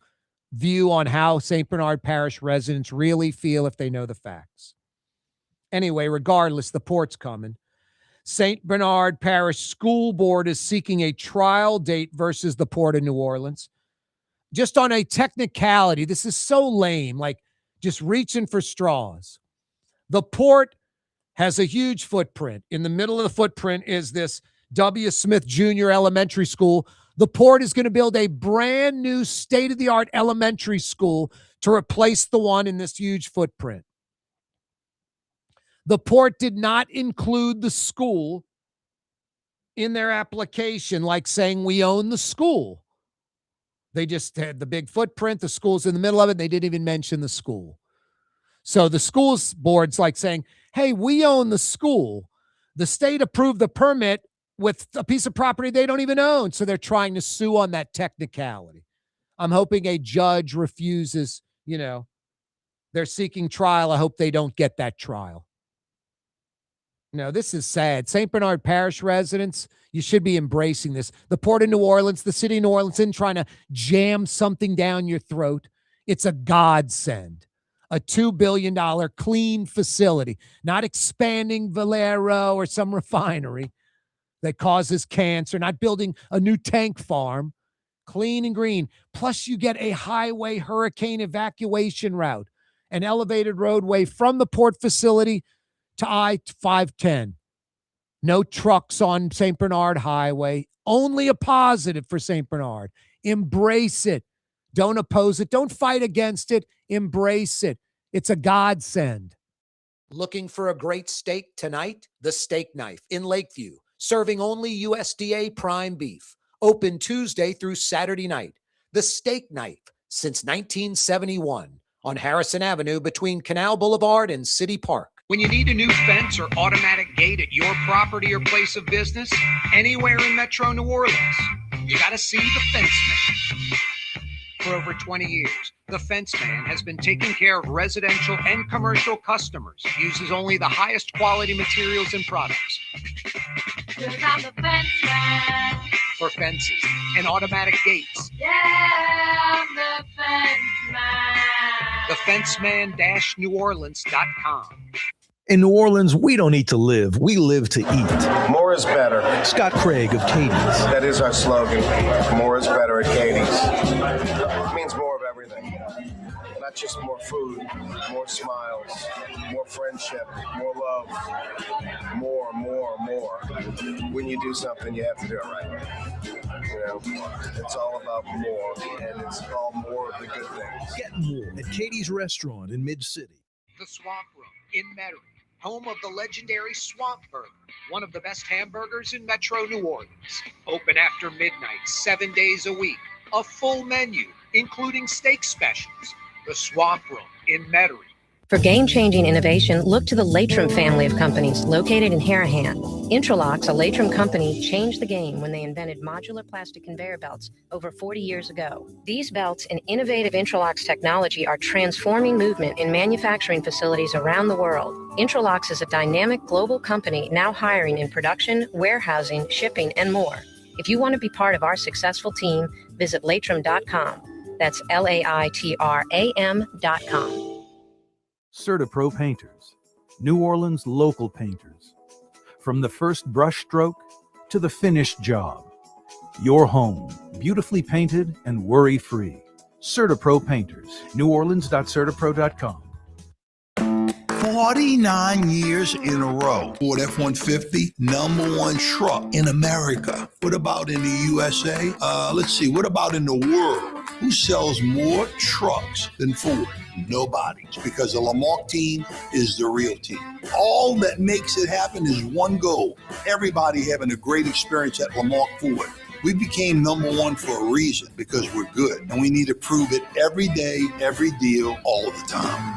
view on how St. Bernard Parish residents really feel if they know the facts. Anyway, regardless, the port's coming. St. Bernard Parish School Board is seeking a trial date versus the Port of New Orleans. Just on a technicality, this is so lame, like just reaching for straws. The port has a huge footprint. In the middle of the footprint is this W. Smith Jr. Elementary School. The port is going to build a brand new state-of-the-art elementary school to replace the one in this huge footprint. The port did not include the school in their application, like saying we own the school. They just had the big footprint, the school's in the middle of it, and they didn't even mention the school. So the schools board's like saying, hey, we own the school. The state approved the permit with a piece of property they don't even own. So they're trying to sue on that technicality. I'm hoping a judge refuses, they're seeking trial. I hope they don't get that trial. No, this is sad. St. Bernard Parish residents, you should be embracing this. The Port of New Orleans, the city of New Orleans, isn't trying to jam something down your throat. It's a godsend. A $2 billion clean facility, not expanding Valero or some refinery that causes cancer, not building a new tank farm, clean and green. Plus, you get a highway hurricane evacuation route, an elevated roadway from the port facility to I-510. No trucks on St. Bernard Highway. Only a positive for St. Bernard. Embrace it. Don't oppose it. Don't fight against it. Embrace it. It's a godsend. Looking for a great steak tonight? The Steak Knife in Lakeview, serving only USDA prime beef. Open Tuesday through Saturday night. The Steak Knife since 1971 on Harrison Avenue between Canal Boulevard and City Park. When you need a new fence or automatic gate at your property or place of business, anywhere in Metro New Orleans, you got to see the Fence Man. For over 20 years, the Fence Man has been taking care of residential and commercial customers, uses only the highest quality materials and products. Cause I'm the Fence Man. For fences and automatic gates. Yeah, I'm the Fence Man. TheFenceman-NewOrleans.com. In New Orleans, we don't eat to live. We live to eat. More is better. Scott Craig of Katie's. That is our slogan. More is better at Katie's. It means more of everything. Not just more food, more smiles, more friendship, more love, more. When you do something, you have to do it right. It's all about more, and it's all more of the good things. Get more at Katie's Restaurant in Mid-City. The Swamp Room in Metairie, home of the legendary Swamp Burger, one of the best hamburgers in Metro New Orleans. Open after midnight, 7 days a week. A full menu, including steak specials. The Swamp Room in Metairie. For game-changing innovation, look to the Latrim family of companies located in Harahan. Intralox, a Latrim company, changed the game when they invented modular plastic conveyor belts over 40 years ago. These belts and innovative Intralox technology are transforming movement in manufacturing facilities around the world. Intralox is a dynamic global company now hiring in production, warehousing, shipping, and more. If you want to be part of our successful team, visit Latrim.com. That's LAITRAM.com. CertaPro Painters, New Orleans local painters. From the first brush stroke to the finished job, your home, beautifully painted and worry-free. CertaPro Painters, neworleans.certapro.com. 49 years in a row. Ford F-150, #1 truck in America. What about in the USA? Let's see, what about in the world? Who sells more trucks than Ford? Nobody. It's because the Lamarck team is the real team. All that makes it happen is one goal. Everybody having a great experience at Lamarck Ford. We became number one for a reason, because we're good. And we need to prove it every day, every deal, all the time.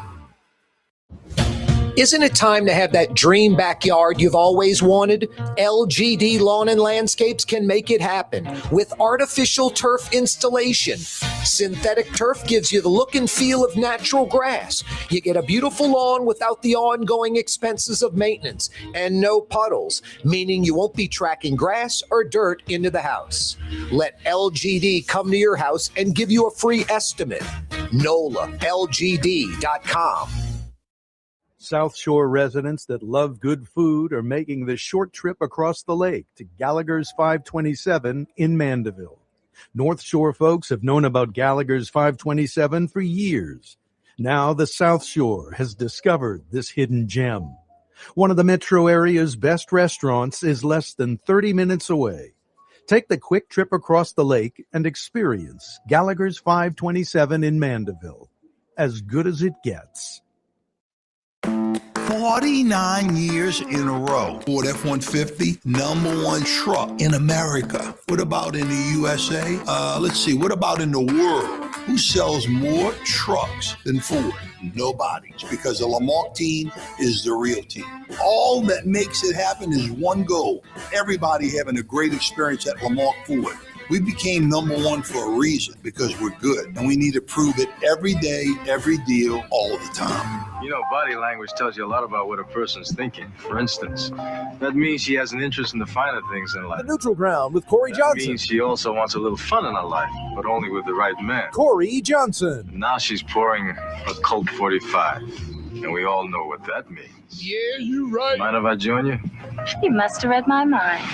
Isn't it time to have that dream backyard you've always wanted? LGD Lawn and Landscapes can make it happen with artificial turf installation. Synthetic turf gives you the look and feel of natural grass. You get a beautiful lawn without the ongoing expenses of maintenance and no puddles, meaning you won't be tracking grass or dirt into the house. Let LGD come to your house and give you a free estimate. NOLALGD.com. South Shore residents that love good food are making the short trip across the lake to Gallagher's 527 in Mandeville. North Shore folks have known about Gallagher's 527 for years. Now the South Shore has discovered this hidden gem. One of the metro area's best restaurants is less than 30 minutes away. Take the quick trip across the lake and experience Gallagher's 527 in Mandeville. As good as it gets. 49 years in a row. Ford F-150, #1 truck in America. What about in the USA? Let's see, what about in the world? Who sells more trucks than Ford? Nobody. It's because the Lamarck team is the real team. All that makes it happen is one goal. Everybody having a great experience at Lamarck Ford. We became #1 for a reason, because we're good. And we need to prove it every day, every deal, all the time. You know, body language tells you a lot about what a person's thinking. For instance, that means she has an interest in the finer things in life. The Neutral Ground with Corey Johnson. That means she also wants a little fun in her life, but only with the right man. Corey Johnson. Now she's pouring a Colt 45, and we all know what that means. Yeah, you right. Mind if I join you? You must have read my mind.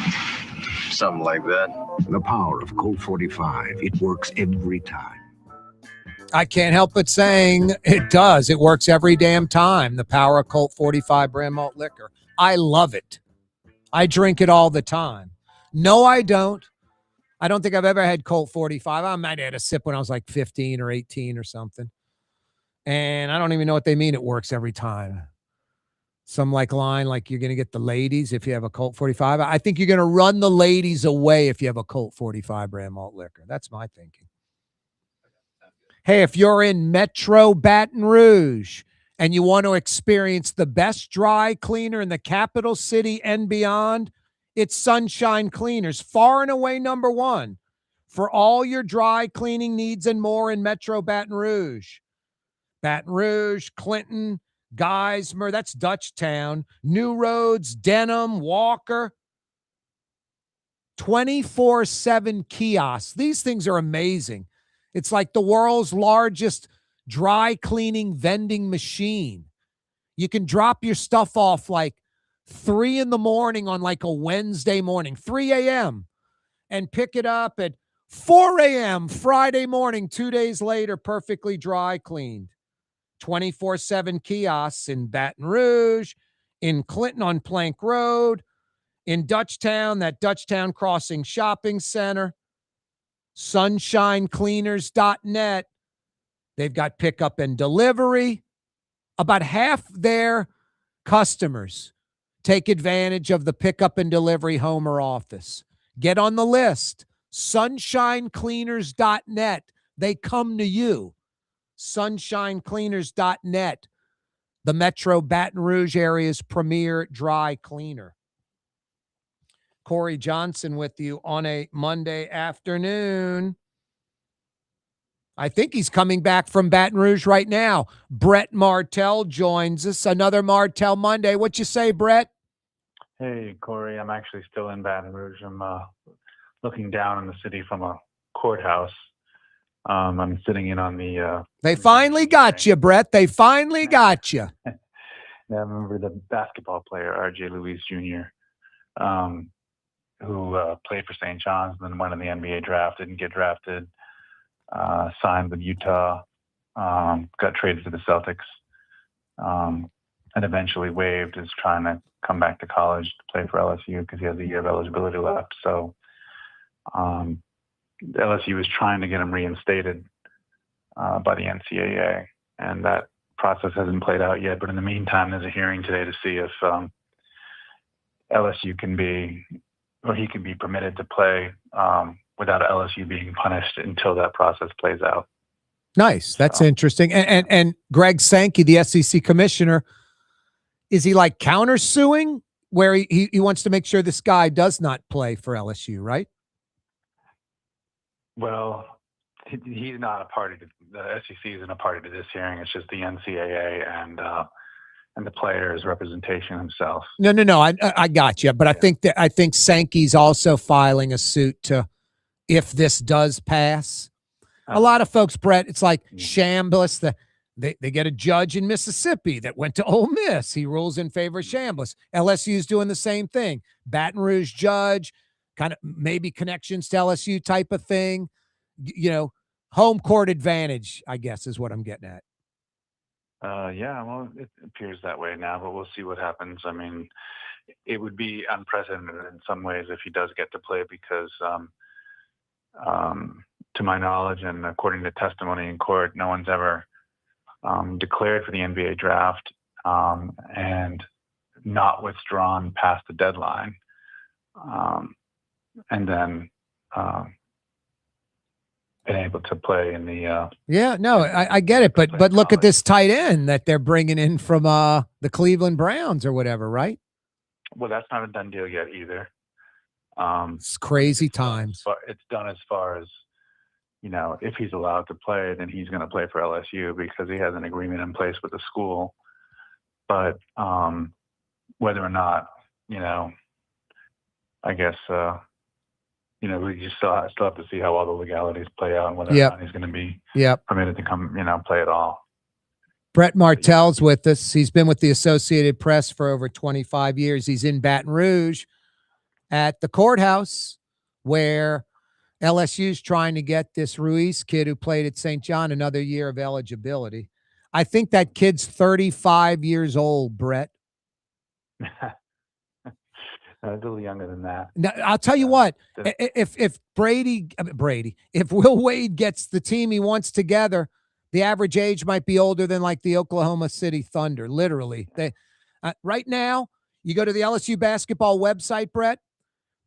Something like that. The power of Colt 45. It works every time. I can't help but saying it does. It works every damn time. The power of Colt 45 brand malt liquor. I love it. I drink it all the time. No, I don't. I don't think I've ever had Colt 45. I might have had a sip when I was like 15 or 18 or something. And I don't even know what they mean. It works every time. Some line like you're going to get the ladies if you have a Colt 45. I think you're going to run the ladies away if you have a Colt 45 brand malt liquor. That's my thinking. Hey, if you're in Metro Baton Rouge and you want to experience the best dry cleaner in the capital city and beyond, it's Sunshine Cleaners, far and away #1 for all your dry cleaning needs and more in Metro Baton Rouge. Baton Rouge, Clinton, Geismar, that's Dutchtown, New Roads, Denham, Walker. 24/7 kiosks. These things are amazing. It's like the world's largest dry cleaning vending machine. You can drop your stuff off 3 in the morning on a Wednesday morning, 3 a.m., and pick it up at 4 a.m. Friday morning, 2 days later, perfectly dry cleaned. 24/7 kiosks in Baton Rouge, in Clinton on Plank Road, in Dutchtown, that Dutchtown Crossing Shopping Center. SunshineCleaners.net. They've got pickup and delivery. About half their customers take advantage of the pickup and delivery home or office. Get on the list. SunshineCleaners.net. They come to you. SunshineCleaners.net. The Metro Baton Rouge area's premier dry cleaner. Corey Johnson with you on a Monday afternoon. I think he's coming back from Baton Rouge right now. Brett Martell joins us. Another Martell Monday. What you say, Brett? Hey, Corey. I'm actually still in Baton Rouge. I'm looking down on the city from a courthouse. I'm sitting in on the... They finally got you, Brett. They finally got you. I remember the basketball player, R.J. Luis Jr., who played for St. John's and then went in the NBA draft, didn't get drafted, signed with Utah, got traded to the Celtics, and eventually waived, is trying to come back to college to play for LSU because he has a year of eligibility left. So LSU was trying to get him reinstated, by the NCAA, and that process hasn't played out yet. But in the meantime, there's a hearing today to see if LSU can be, or he can be permitted to play without LSU being punished until that process plays out. Nice. That's interesting. And Greg Sankey, the SEC commissioner, is he like countersuing where he wants to make sure this guy does not play for LSU, right? Well, he's not a party to the SEC isn't a party to this hearing. It's just the NCAA and the players' representation himself. No. I got you, but I think Sankey's also filing a suit to, if this does pass. A lot of folks, Brett, it's like Chambliss. They get a judge in Mississippi that went to Ole Miss. He rules in favor of Chambliss. LSU's doing the same thing. Baton Rouge judge, kind of maybe connections to LSU type of thing. Home court advantage, I guess, is what I'm getting at. Yeah, well, it appears that way now, but we'll see what happens. I mean, it would be unprecedented in some ways if he does get to play because, to my knowledge and according to testimony in court, no one's ever declared for the NBA draft and not withdrawn past the deadline. And then been able to play in the I get it, but look at this tight end that they're bringing in from the Cleveland Browns or whatever, right? Well, that's not a done deal yet either. It's crazy times. But it's done as far as, if he's allowed to play, then he's going to play for LSU because he has an agreement in place with the school. But whether or not, I guess, we just still have to see how all the legalities play out and whether or not he's going to be permitted to come, play at all. Brett Martell's with us. He's been with the Associated Press for over 25 years. He's in Baton Rouge at the courthouse where LSU's trying to get this Ruiz kid who played at St. John another year of eligibility. I think that kid's 35 years old, Brett. A little younger than that. Now, I'll tell you what, if Will Wade gets the team he wants together, the average age might be older than like the Oklahoma City Thunder, literally. They right now, you go to the LSU basketball website, Brett,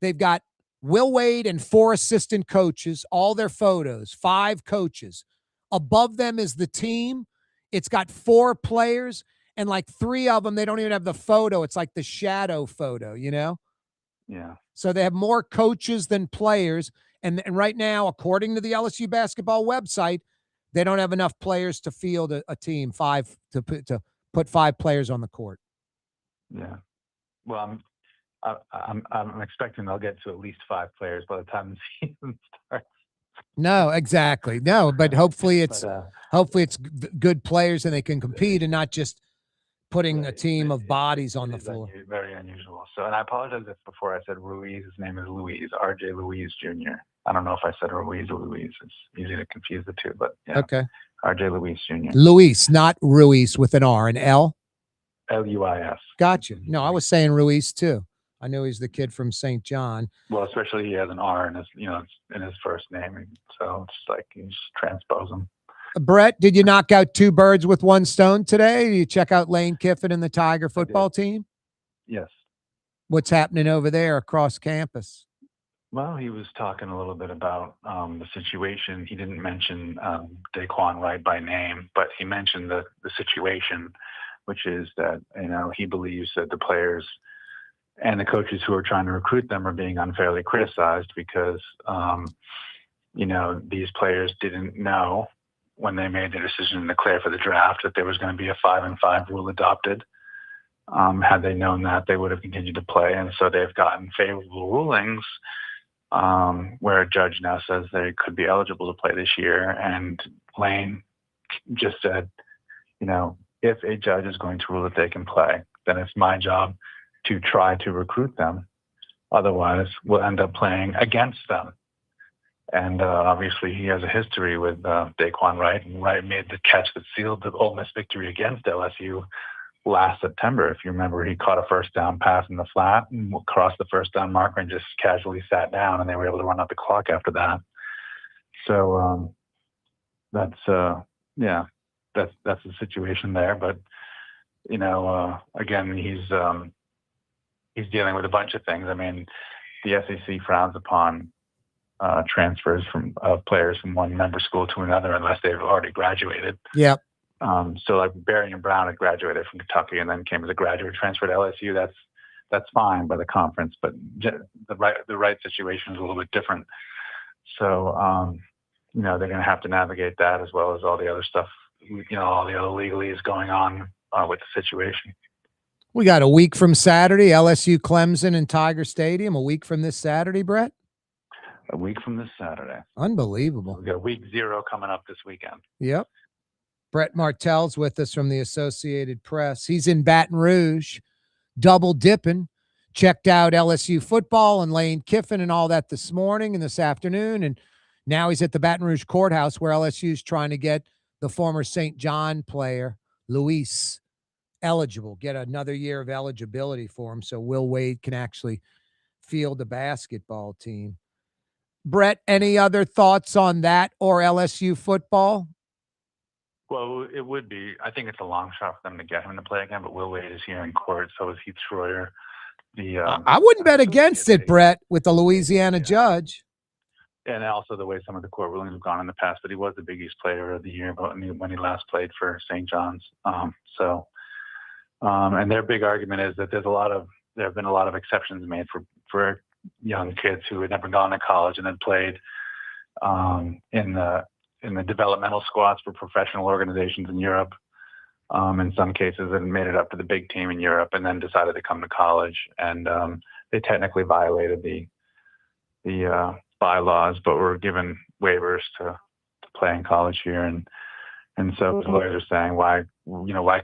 they've got Will Wade and 4 assistant coaches, all their photos, 5 coaches. Above them is the team. It's got 4 players, and like 3 of them, they don't even have the photo. It's like the shadow photo, Yeah. So they have more coaches than players. And right now, according to the LSU basketball website, they don't have enough players to field a team, 5 to put 5 players on the court. Yeah. Well, I'm expecting they'll get to at least 5 players by the time the season starts. No, exactly. No, but hopefully it's good players and they can compete and not just putting a team of bodies on the floor. Very unusual. So, and I apologize if before I said Ruiz. His name is Luis, R.J. Luis Jr. I don't know if I said Ruiz or Luis. It's easy to confuse the two, but yeah. Okay. R.J. Luis Jr. Luis, not Ruiz with an R, an L? L-U-I-S. Gotcha. No, I was saying Ruiz too. I knew he's the kid from St. John. Well, especially he has an R in his, in his first name. So it's like you just transpose him. Brett, did you knock out 2 birds with 1 stone today? Did you check out Lane Kiffin and the Tiger football team? Yes. What's happening over there across campus? Well, he was talking a little bit about the situation. He didn't mention Daquan Wright by name, but he mentioned the situation, which is that, he believes that the players and the coaches who are trying to recruit them are being unfairly criticized because, these players didn't know when they made the decision to declare for the draft that there was going to be a 5-and-5 rule adopted. Had they known that, they would have continued to play. And so they've gotten favorable rulings where a judge now says they could be eligible to play this year. And Lane just said, if a judge is going to rule that they can play, then it's my job to try to recruit them. Otherwise, we'll end up playing against them. And obviously, he has a history with Daquan Wright, and Wright made the catch that sealed the Ole Miss victory against LSU last September. If you remember, he caught a first down pass in the flat and crossed the first down marker and just casually sat down, and they were able to run out the clock after that. So, that's the situation there. But again, he's dealing with a bunch of things. I mean, the SEC frowns upon transfers of players from one member school to another unless they've already graduated. Yep. So like Barry and Brown had graduated from Kentucky and then came as a graduate transfer to LSU. That's fine by the conference, but the right situation is a little bit different. So they're going to have to navigate that as well as all the other stuff. All the other legalese going on with the situation. We got a week from Saturday, LSU, Clemson, and Tiger Stadium. A week from this Saturday, Brett. A week from this Saturday. Unbelievable. We got week 0 coming up this weekend. Yep. Brett Martell's with us from the Associated Press. He's in Baton Rouge, double dipping. Checked out LSU football and Lane Kiffin and all that this morning and this afternoon. And now he's at the Baton Rouge courthouse where LSU's trying to get the former St. John player, Luis, eligible, get another year of eligibility for him so Will Wade can actually field the basketball team. Brett, any other thoughts on that or LSU football? Well, it would be. I think it's a long shot for them to get him to play again, but Will Wade is here in court, so is Heath Schroyer. I wouldn't bet against it, Brett, with the Louisiana judge. And also the way some of the court rulings have gone in the past, but he was the Big East Player of the Year when he last played for St. John's. And their big argument is that there have been a lot of exceptions made for young kids who had never gone to college and had played in the developmental squads for professional organizations in Europe. In some cases, and made it up to the big team in Europe, and then decided to come to college. And they technically violated the bylaws, but were given waivers to play in college here. And so the lawyers are saying, why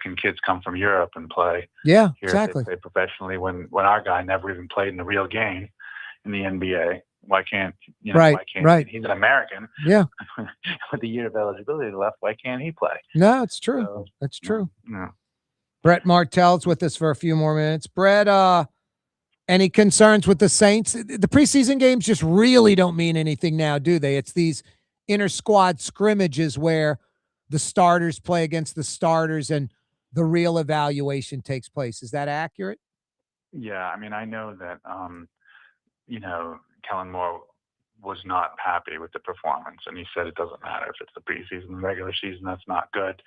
can kids come from Europe and play? Yeah, here exactly. They play professionally when our guy never even played in a real game in the NBA. Why can't Right. He's an American. Yeah. With a year of eligibility left, why can't he play? No, it's true. So, That's true. No. Brett Martell's with us for a few more minutes. Brett, any concerns with the Saints? The preseason games just really don't mean anything now, do they? It's these inter-squad scrimmages where the starters play against the starters and the real evaluation takes place. Is that accurate? Yeah, I mean, I know that, Kellen Moore was not happy with the performance, and he said it doesn't matter if it's the preseason, the regular season, that's not good.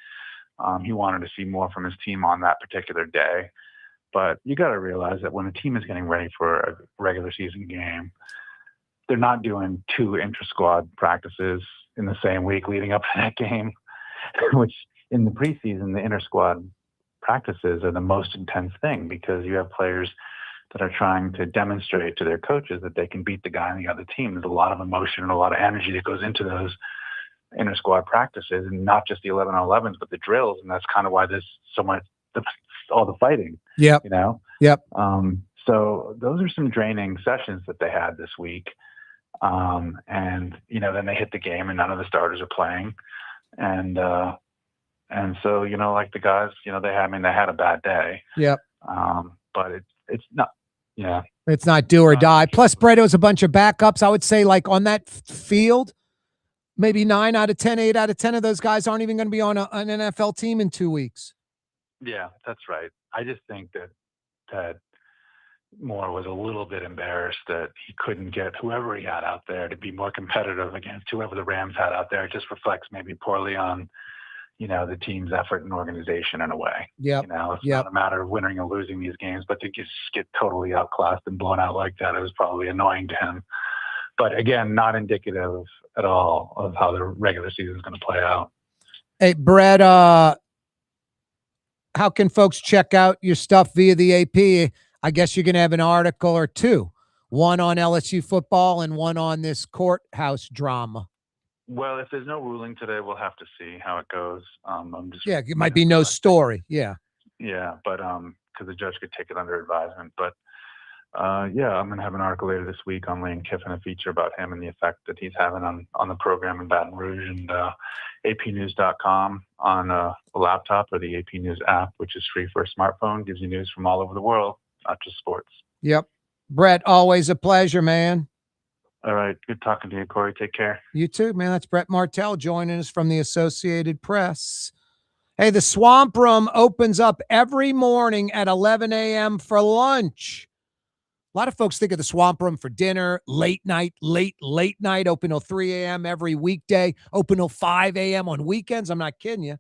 He wanted to see more from his team on that particular day. But you got to realize that when a team is getting ready for a regular season game, they're not doing 2 inter-squad practices in the same week leading up to that game, which in the preseason, the inter-squad practices are the most intense thing because you have players that are trying to demonstrate to their coaches that they can beat the guy on the other team. There's a lot of emotion and a lot of energy that goes into those inter-squad practices, and not just the 11-on-11s, but the drills. And that's kind of why there's so much, all the fighting. Yep. Yep. So those are some draining sessions that they had this week. And, then they hit the game and none of the starters are playing. And so, like the guys, they had a bad day. Yep. But it's not, yeah. It's not do or die. Plus, Brett, it was a bunch of backups. I would say, like, on that field, maybe 8 out of 10 of those guys aren't even going to be on an NFL team in 2 weeks. Yeah, that's right. I just think that Moore was a little bit embarrassed that he couldn't get whoever he had out there to be more competitive against whoever the Rams had out there. It just reflects maybe poorly on, the team's effort and organization in a way. Yeah. It's not a matter of winning or losing these games, but to just get totally outclassed and blown out like that, it was probably annoying to him. But again, not indicative at all of how the regular season is going to play out. Hey, Brett, how can folks check out your stuff via the AP? I guess you're going to have an article or 2, one on LSU football and one on this courthouse drama. Well, if there's no ruling today, we'll have to see how it goes. It might be no story. Yeah. Yeah, but because the judge could take it under advisement. But I'm going to have an article later this week on Lane Kiffin, a feature about him and the effect that he's having on the program in Baton Rouge, and apnews.com on a laptop, or the AP News app, which is free for a smartphone, gives you news from all over the world, not just sports. Yep. Brett, always a pleasure, man. All right. Good talking to you, Corey. Take care. You too, man. That's Brett Martell joining us from the Associated Press. Hey, the Swamp Room opens up every morning at 11 a.m. for lunch. A lot of folks think of the Swamp Room for dinner, late night, late night, open till 3 a.m. every weekday, open till 5 a.m. on weekends. I'm not kidding you.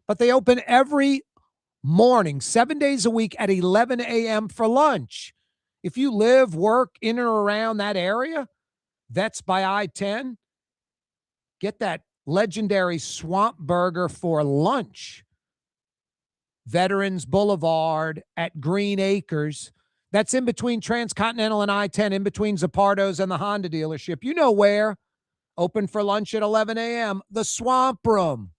But they open every morning, 7 days a week at 11 a.m. for lunch. If you live, work in or around that area, that's by I-10, get that legendary Swamp Burger for lunch. Veterans Boulevard at Green Acres. That's in between Transcontinental and I-10, in between Zapardo's and the Honda dealership. You know where. Open for lunch at 11 a.m. The Swamp Room.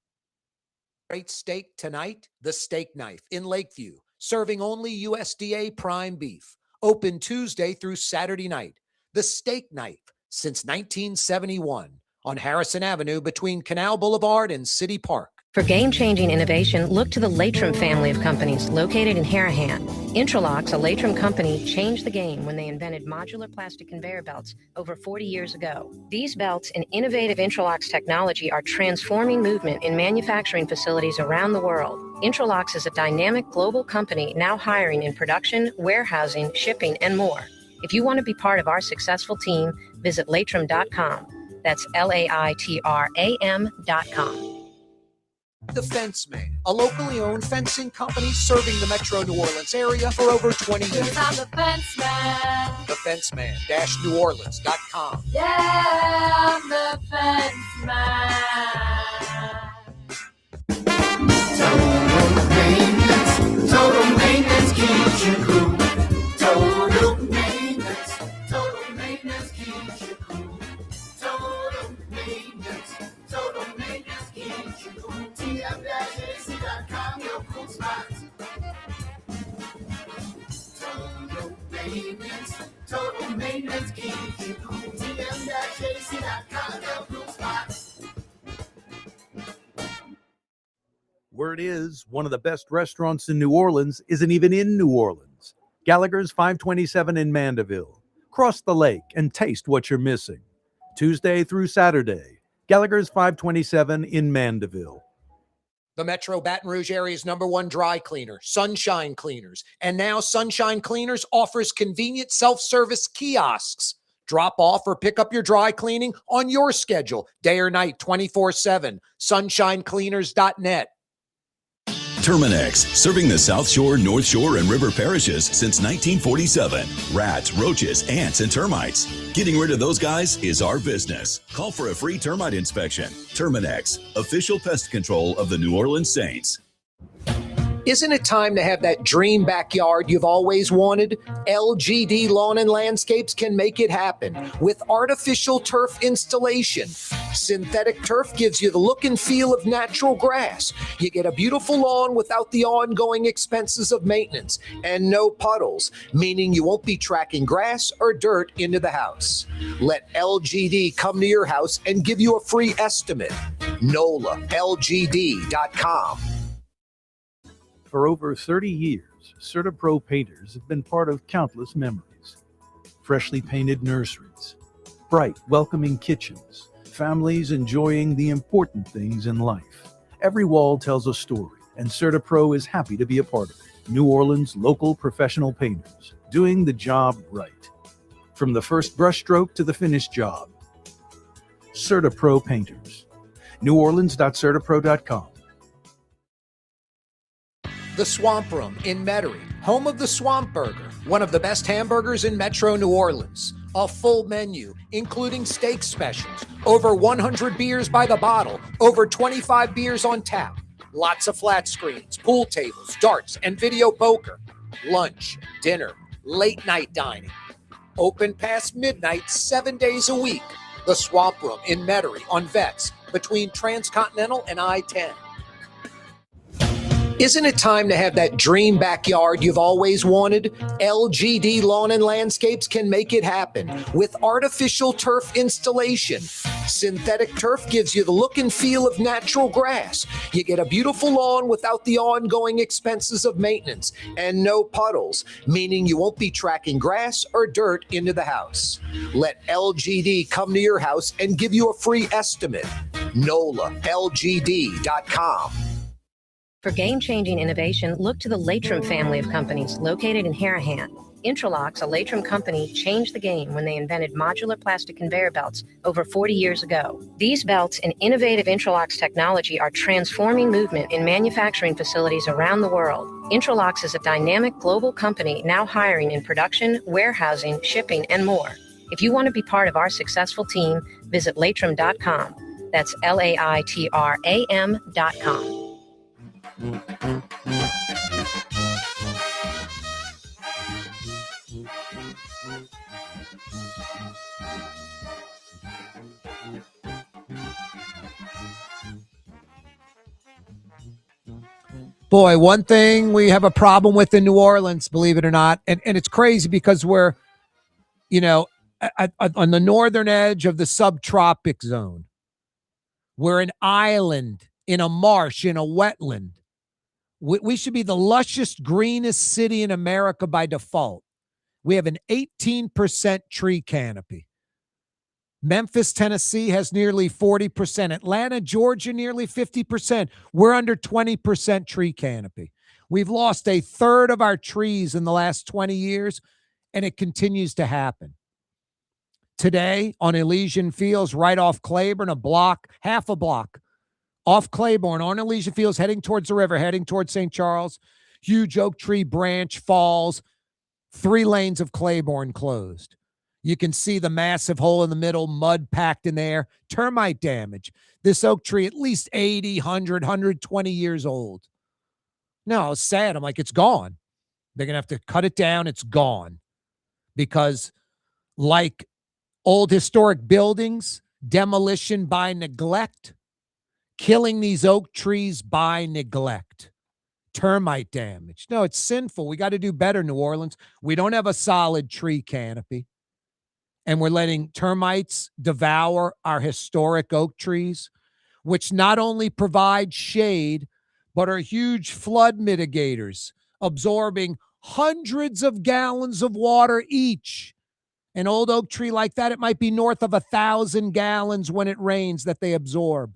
Great steak tonight, the Steak Knife in Lakeview, serving only USDA prime beef. Open Tuesday through Saturday night. The Steak Knife since 1971 on Harrison Avenue between Canal Boulevard and City Park. For game-changing innovation, look to the Latrim family of companies located in Harahan. Intralocks, a Latrim company, changed the game when they invented modular plastic conveyor belts over 40 years ago. These belts and innovative Intralocks technology are transforming movement in manufacturing facilities around the world. Intralocks is a dynamic global company now hiring in production, warehousing, shipping, and more. If you want to be part of our successful team, visit Latrim.com. That's LAITRAM.com. The Fence Man, a locally owned fencing company serving the Metro New Orleans area for over 20 years. I'm the fence man. TheFenceman-NewOrleans.com. Yeah, I'm the fence man. Total maintenance keeps you cool. Total maintenance keeps you cool. Total maintenance keeps you cool. TM-AC.com, your cool spots. Total maintenance keeps you cool. TM-AC.com, your cool spots. Word is, one of the best restaurants in New Orleans isn't even in New Orleans. Gallagher's 527 in Mandeville. Cross the lake and taste what you're missing. Tuesday through Saturday, Gallagher's 527 in Mandeville. The Metro Baton Rouge area's #1 dry cleaner, Sunshine Cleaners. And now Sunshine Cleaners offers convenient self-service kiosks. Drop off or pick up your dry cleaning on your schedule, day or night, 24/7. SunshineCleaners.net. Terminex, serving the South Shore, North Shore, and River parishes since 1947. Rats, roaches, ants, and termites. Getting rid of those guys is our business. Call for a free termite inspection. Terminex, official pest control of the New Orleans Saints. Isn't it time to have that dream backyard you've always wanted? LGD Lawn and Landscapes can make it happen with artificial turf installation. Synthetic turf gives you the look and feel of natural grass. You get a beautiful lawn without the ongoing expenses of maintenance and no puddles, meaning you won't be tracking grass or dirt into the house. Let LGD come to your house and give you a free estimate. NOLALGD.com. For over 30 years, CertaPro painters have been part of countless memories. Freshly painted nurseries, bright, welcoming kitchens, families enjoying the important things in life. Every wall tells a story, and CertaPro is happy to be a part of it. New Orleans' local professional painters, doing the job right. From the first brushstroke to the finished job. CertaPro painters. NewOrleans.CertaPro.com. The Swamp Room in Metairie, home of the Swamp Burger, one of the best hamburgers in Metro New Orleans. A full menu, including steak specials, over 100 beers by the bottle, over 25 beers on tap, lots of flat screens, pool tables, darts, and video poker, lunch, dinner, late night dining. Open past midnight, 7 days a week. The Swamp Room in Metairie on Vets, between Transcontinental and I-10. Isn't it time to have that dream backyard you've always wanted? LGD Lawn and Landscapes can make it happen with artificial turf installation. Synthetic turf gives you the look and feel of natural grass. You get a beautiful lawn without the ongoing expenses of maintenance and no puddles, meaning you won't be tracking grass or dirt into the house. Let LGD come to your house and give you a free estimate. NOLALGD.com. For game-changing innovation, look to the Latrim family of companies located in Harahan. Intralocks, a Latrim company, changed the game when they invented modular plastic conveyor belts over 40 years ago. These belts and innovative Intralocks technology are transforming movement in manufacturing facilities around the world. Intralocks is a dynamic global company now hiring in production, warehousing, shipping, and more. If you want to be part of our successful team, visit Latrim.com. That's LAITRAM.com. Boy, one thing we have a problem with in New Orleans, believe it or not, and it's crazy because we're, on the northern edge of the subtropic zone. We're an island in a marsh, in a wetland. We should be the lushest, greenest city in America by default. We have an 18% tree canopy. Memphis, Tennessee has nearly 40%. Atlanta, Georgia, nearly 50%. We're under 20% tree canopy. We've lost a third of our trees in the last 20 years, and it continues to happen. Today on Elysian Fields, right off Claiborne, half a block off Claiborne, on Elysian Fields, heading towards the river, heading towards St. Charles, huge oak tree branch falls, 3 lanes of Claiborne closed. You can see the massive hole in the middle, mud packed in there, termite damage. This oak tree, at least 80, 100, 120 years old. No, it's sad. I'm like, it's gone. They're going to have to cut it down. It's gone. Because like old historic buildings, demolition by neglect, killing these oak trees by neglect. Termite damage. No, it's sinful. We got to do better, New Orleans. We don't have a solid tree canopy. And we're letting termites devour our historic oak trees, which not only provide shade, but are huge flood mitigators, absorbing hundreds of gallons of water each. An old oak tree like that, it might be north of 1,000 gallons when it rains that they absorb.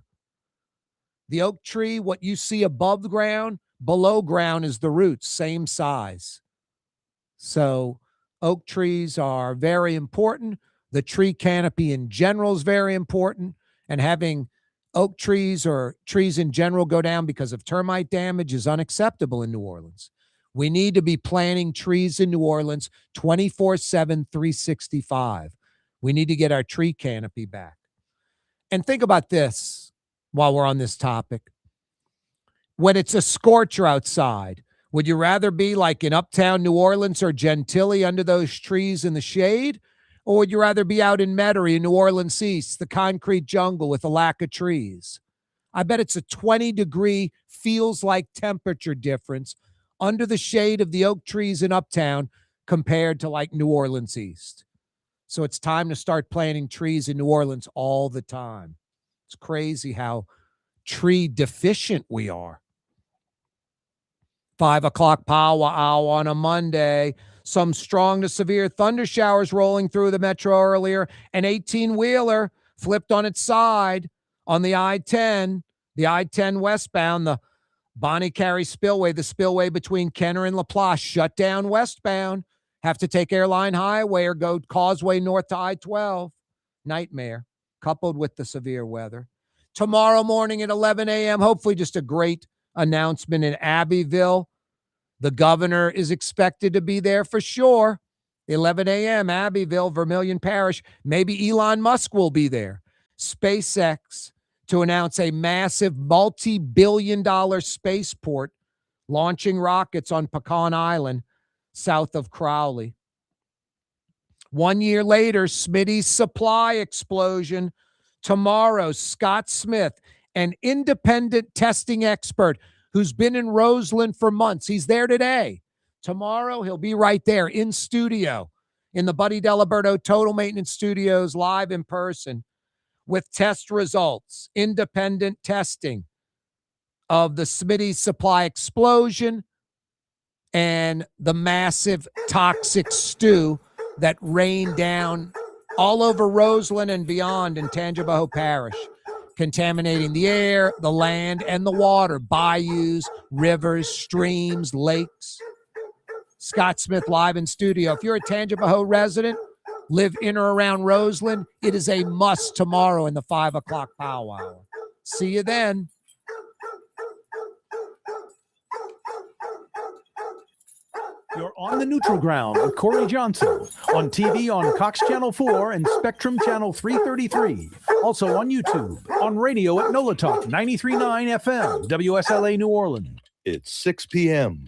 The oak tree, what you see above the ground, below ground is the roots, same size. So oak trees are very important. The tree canopy in general is very important. And having oak trees or trees in general go down because of termite damage is unacceptable in New Orleans. We need to be planting trees in New Orleans 24/7, 365. We need to get our tree canopy back. And think about this while we're on this topic. When it's a scorcher outside, would you rather be like in uptown New Orleans or Gentilly under those trees in the shade? Or would you rather be out in Metairie in New Orleans East, the concrete jungle with a lack of trees? I bet it's a 20-degree feels like temperature difference under the shade of the oak trees in uptown compared to like New Orleans East. So it's time to start planting trees in New Orleans all the time. It's crazy how tree deficient we are. 5 o'clock powwow on a Monday. Some strong to severe thunder showers rolling through the metro earlier. An 18-wheeler flipped on its side on the I-10. The I-10 westbound, the Bonnie Carey Spillway, the spillway between Kenner and LaPlace, shut down westbound. Have to take Airline Highway or go Causeway north to I-12. Nightmare, coupled with the severe weather. Tomorrow morning at 11 a.m., hopefully just a great announcement in Abbeville. The governor is expected to be there for sure. 11 a.m., Abbeville, Vermilion Parish. Maybe Elon Musk will be there. SpaceX to announce a massive multi-billion-dollar spaceport launching rockets on Pecan Island, south of Crowley. 1 year later, Smitty's supply explosion. Tomorrow, Scott Smith, an independent testing expert who's been in Roseland for months. He's there today. Tomorrow, he'll be right there in studio in the Buddy Deliberto Total Maintenance Studios, live in person, with test results, independent testing of the Smitty supply explosion and the massive toxic stew that rained down all over Roseland and beyond in Tangipahoa Parish, contaminating the air, the land, and the water, bayous, rivers, streams, lakes. Scott Smith live in studio. If you're a Tangipahoa resident, live in or around Roseland, it is a must tomorrow in the 5 o'clock powwow. See you then. You're on the neutral ground with Corey Johnson on TV on Cox Channel 4 and Spectrum Channel 333. Also on YouTube, on radio at NOLA Talk 93.9 FM, WSLA New Orleans. It's 6 p.m.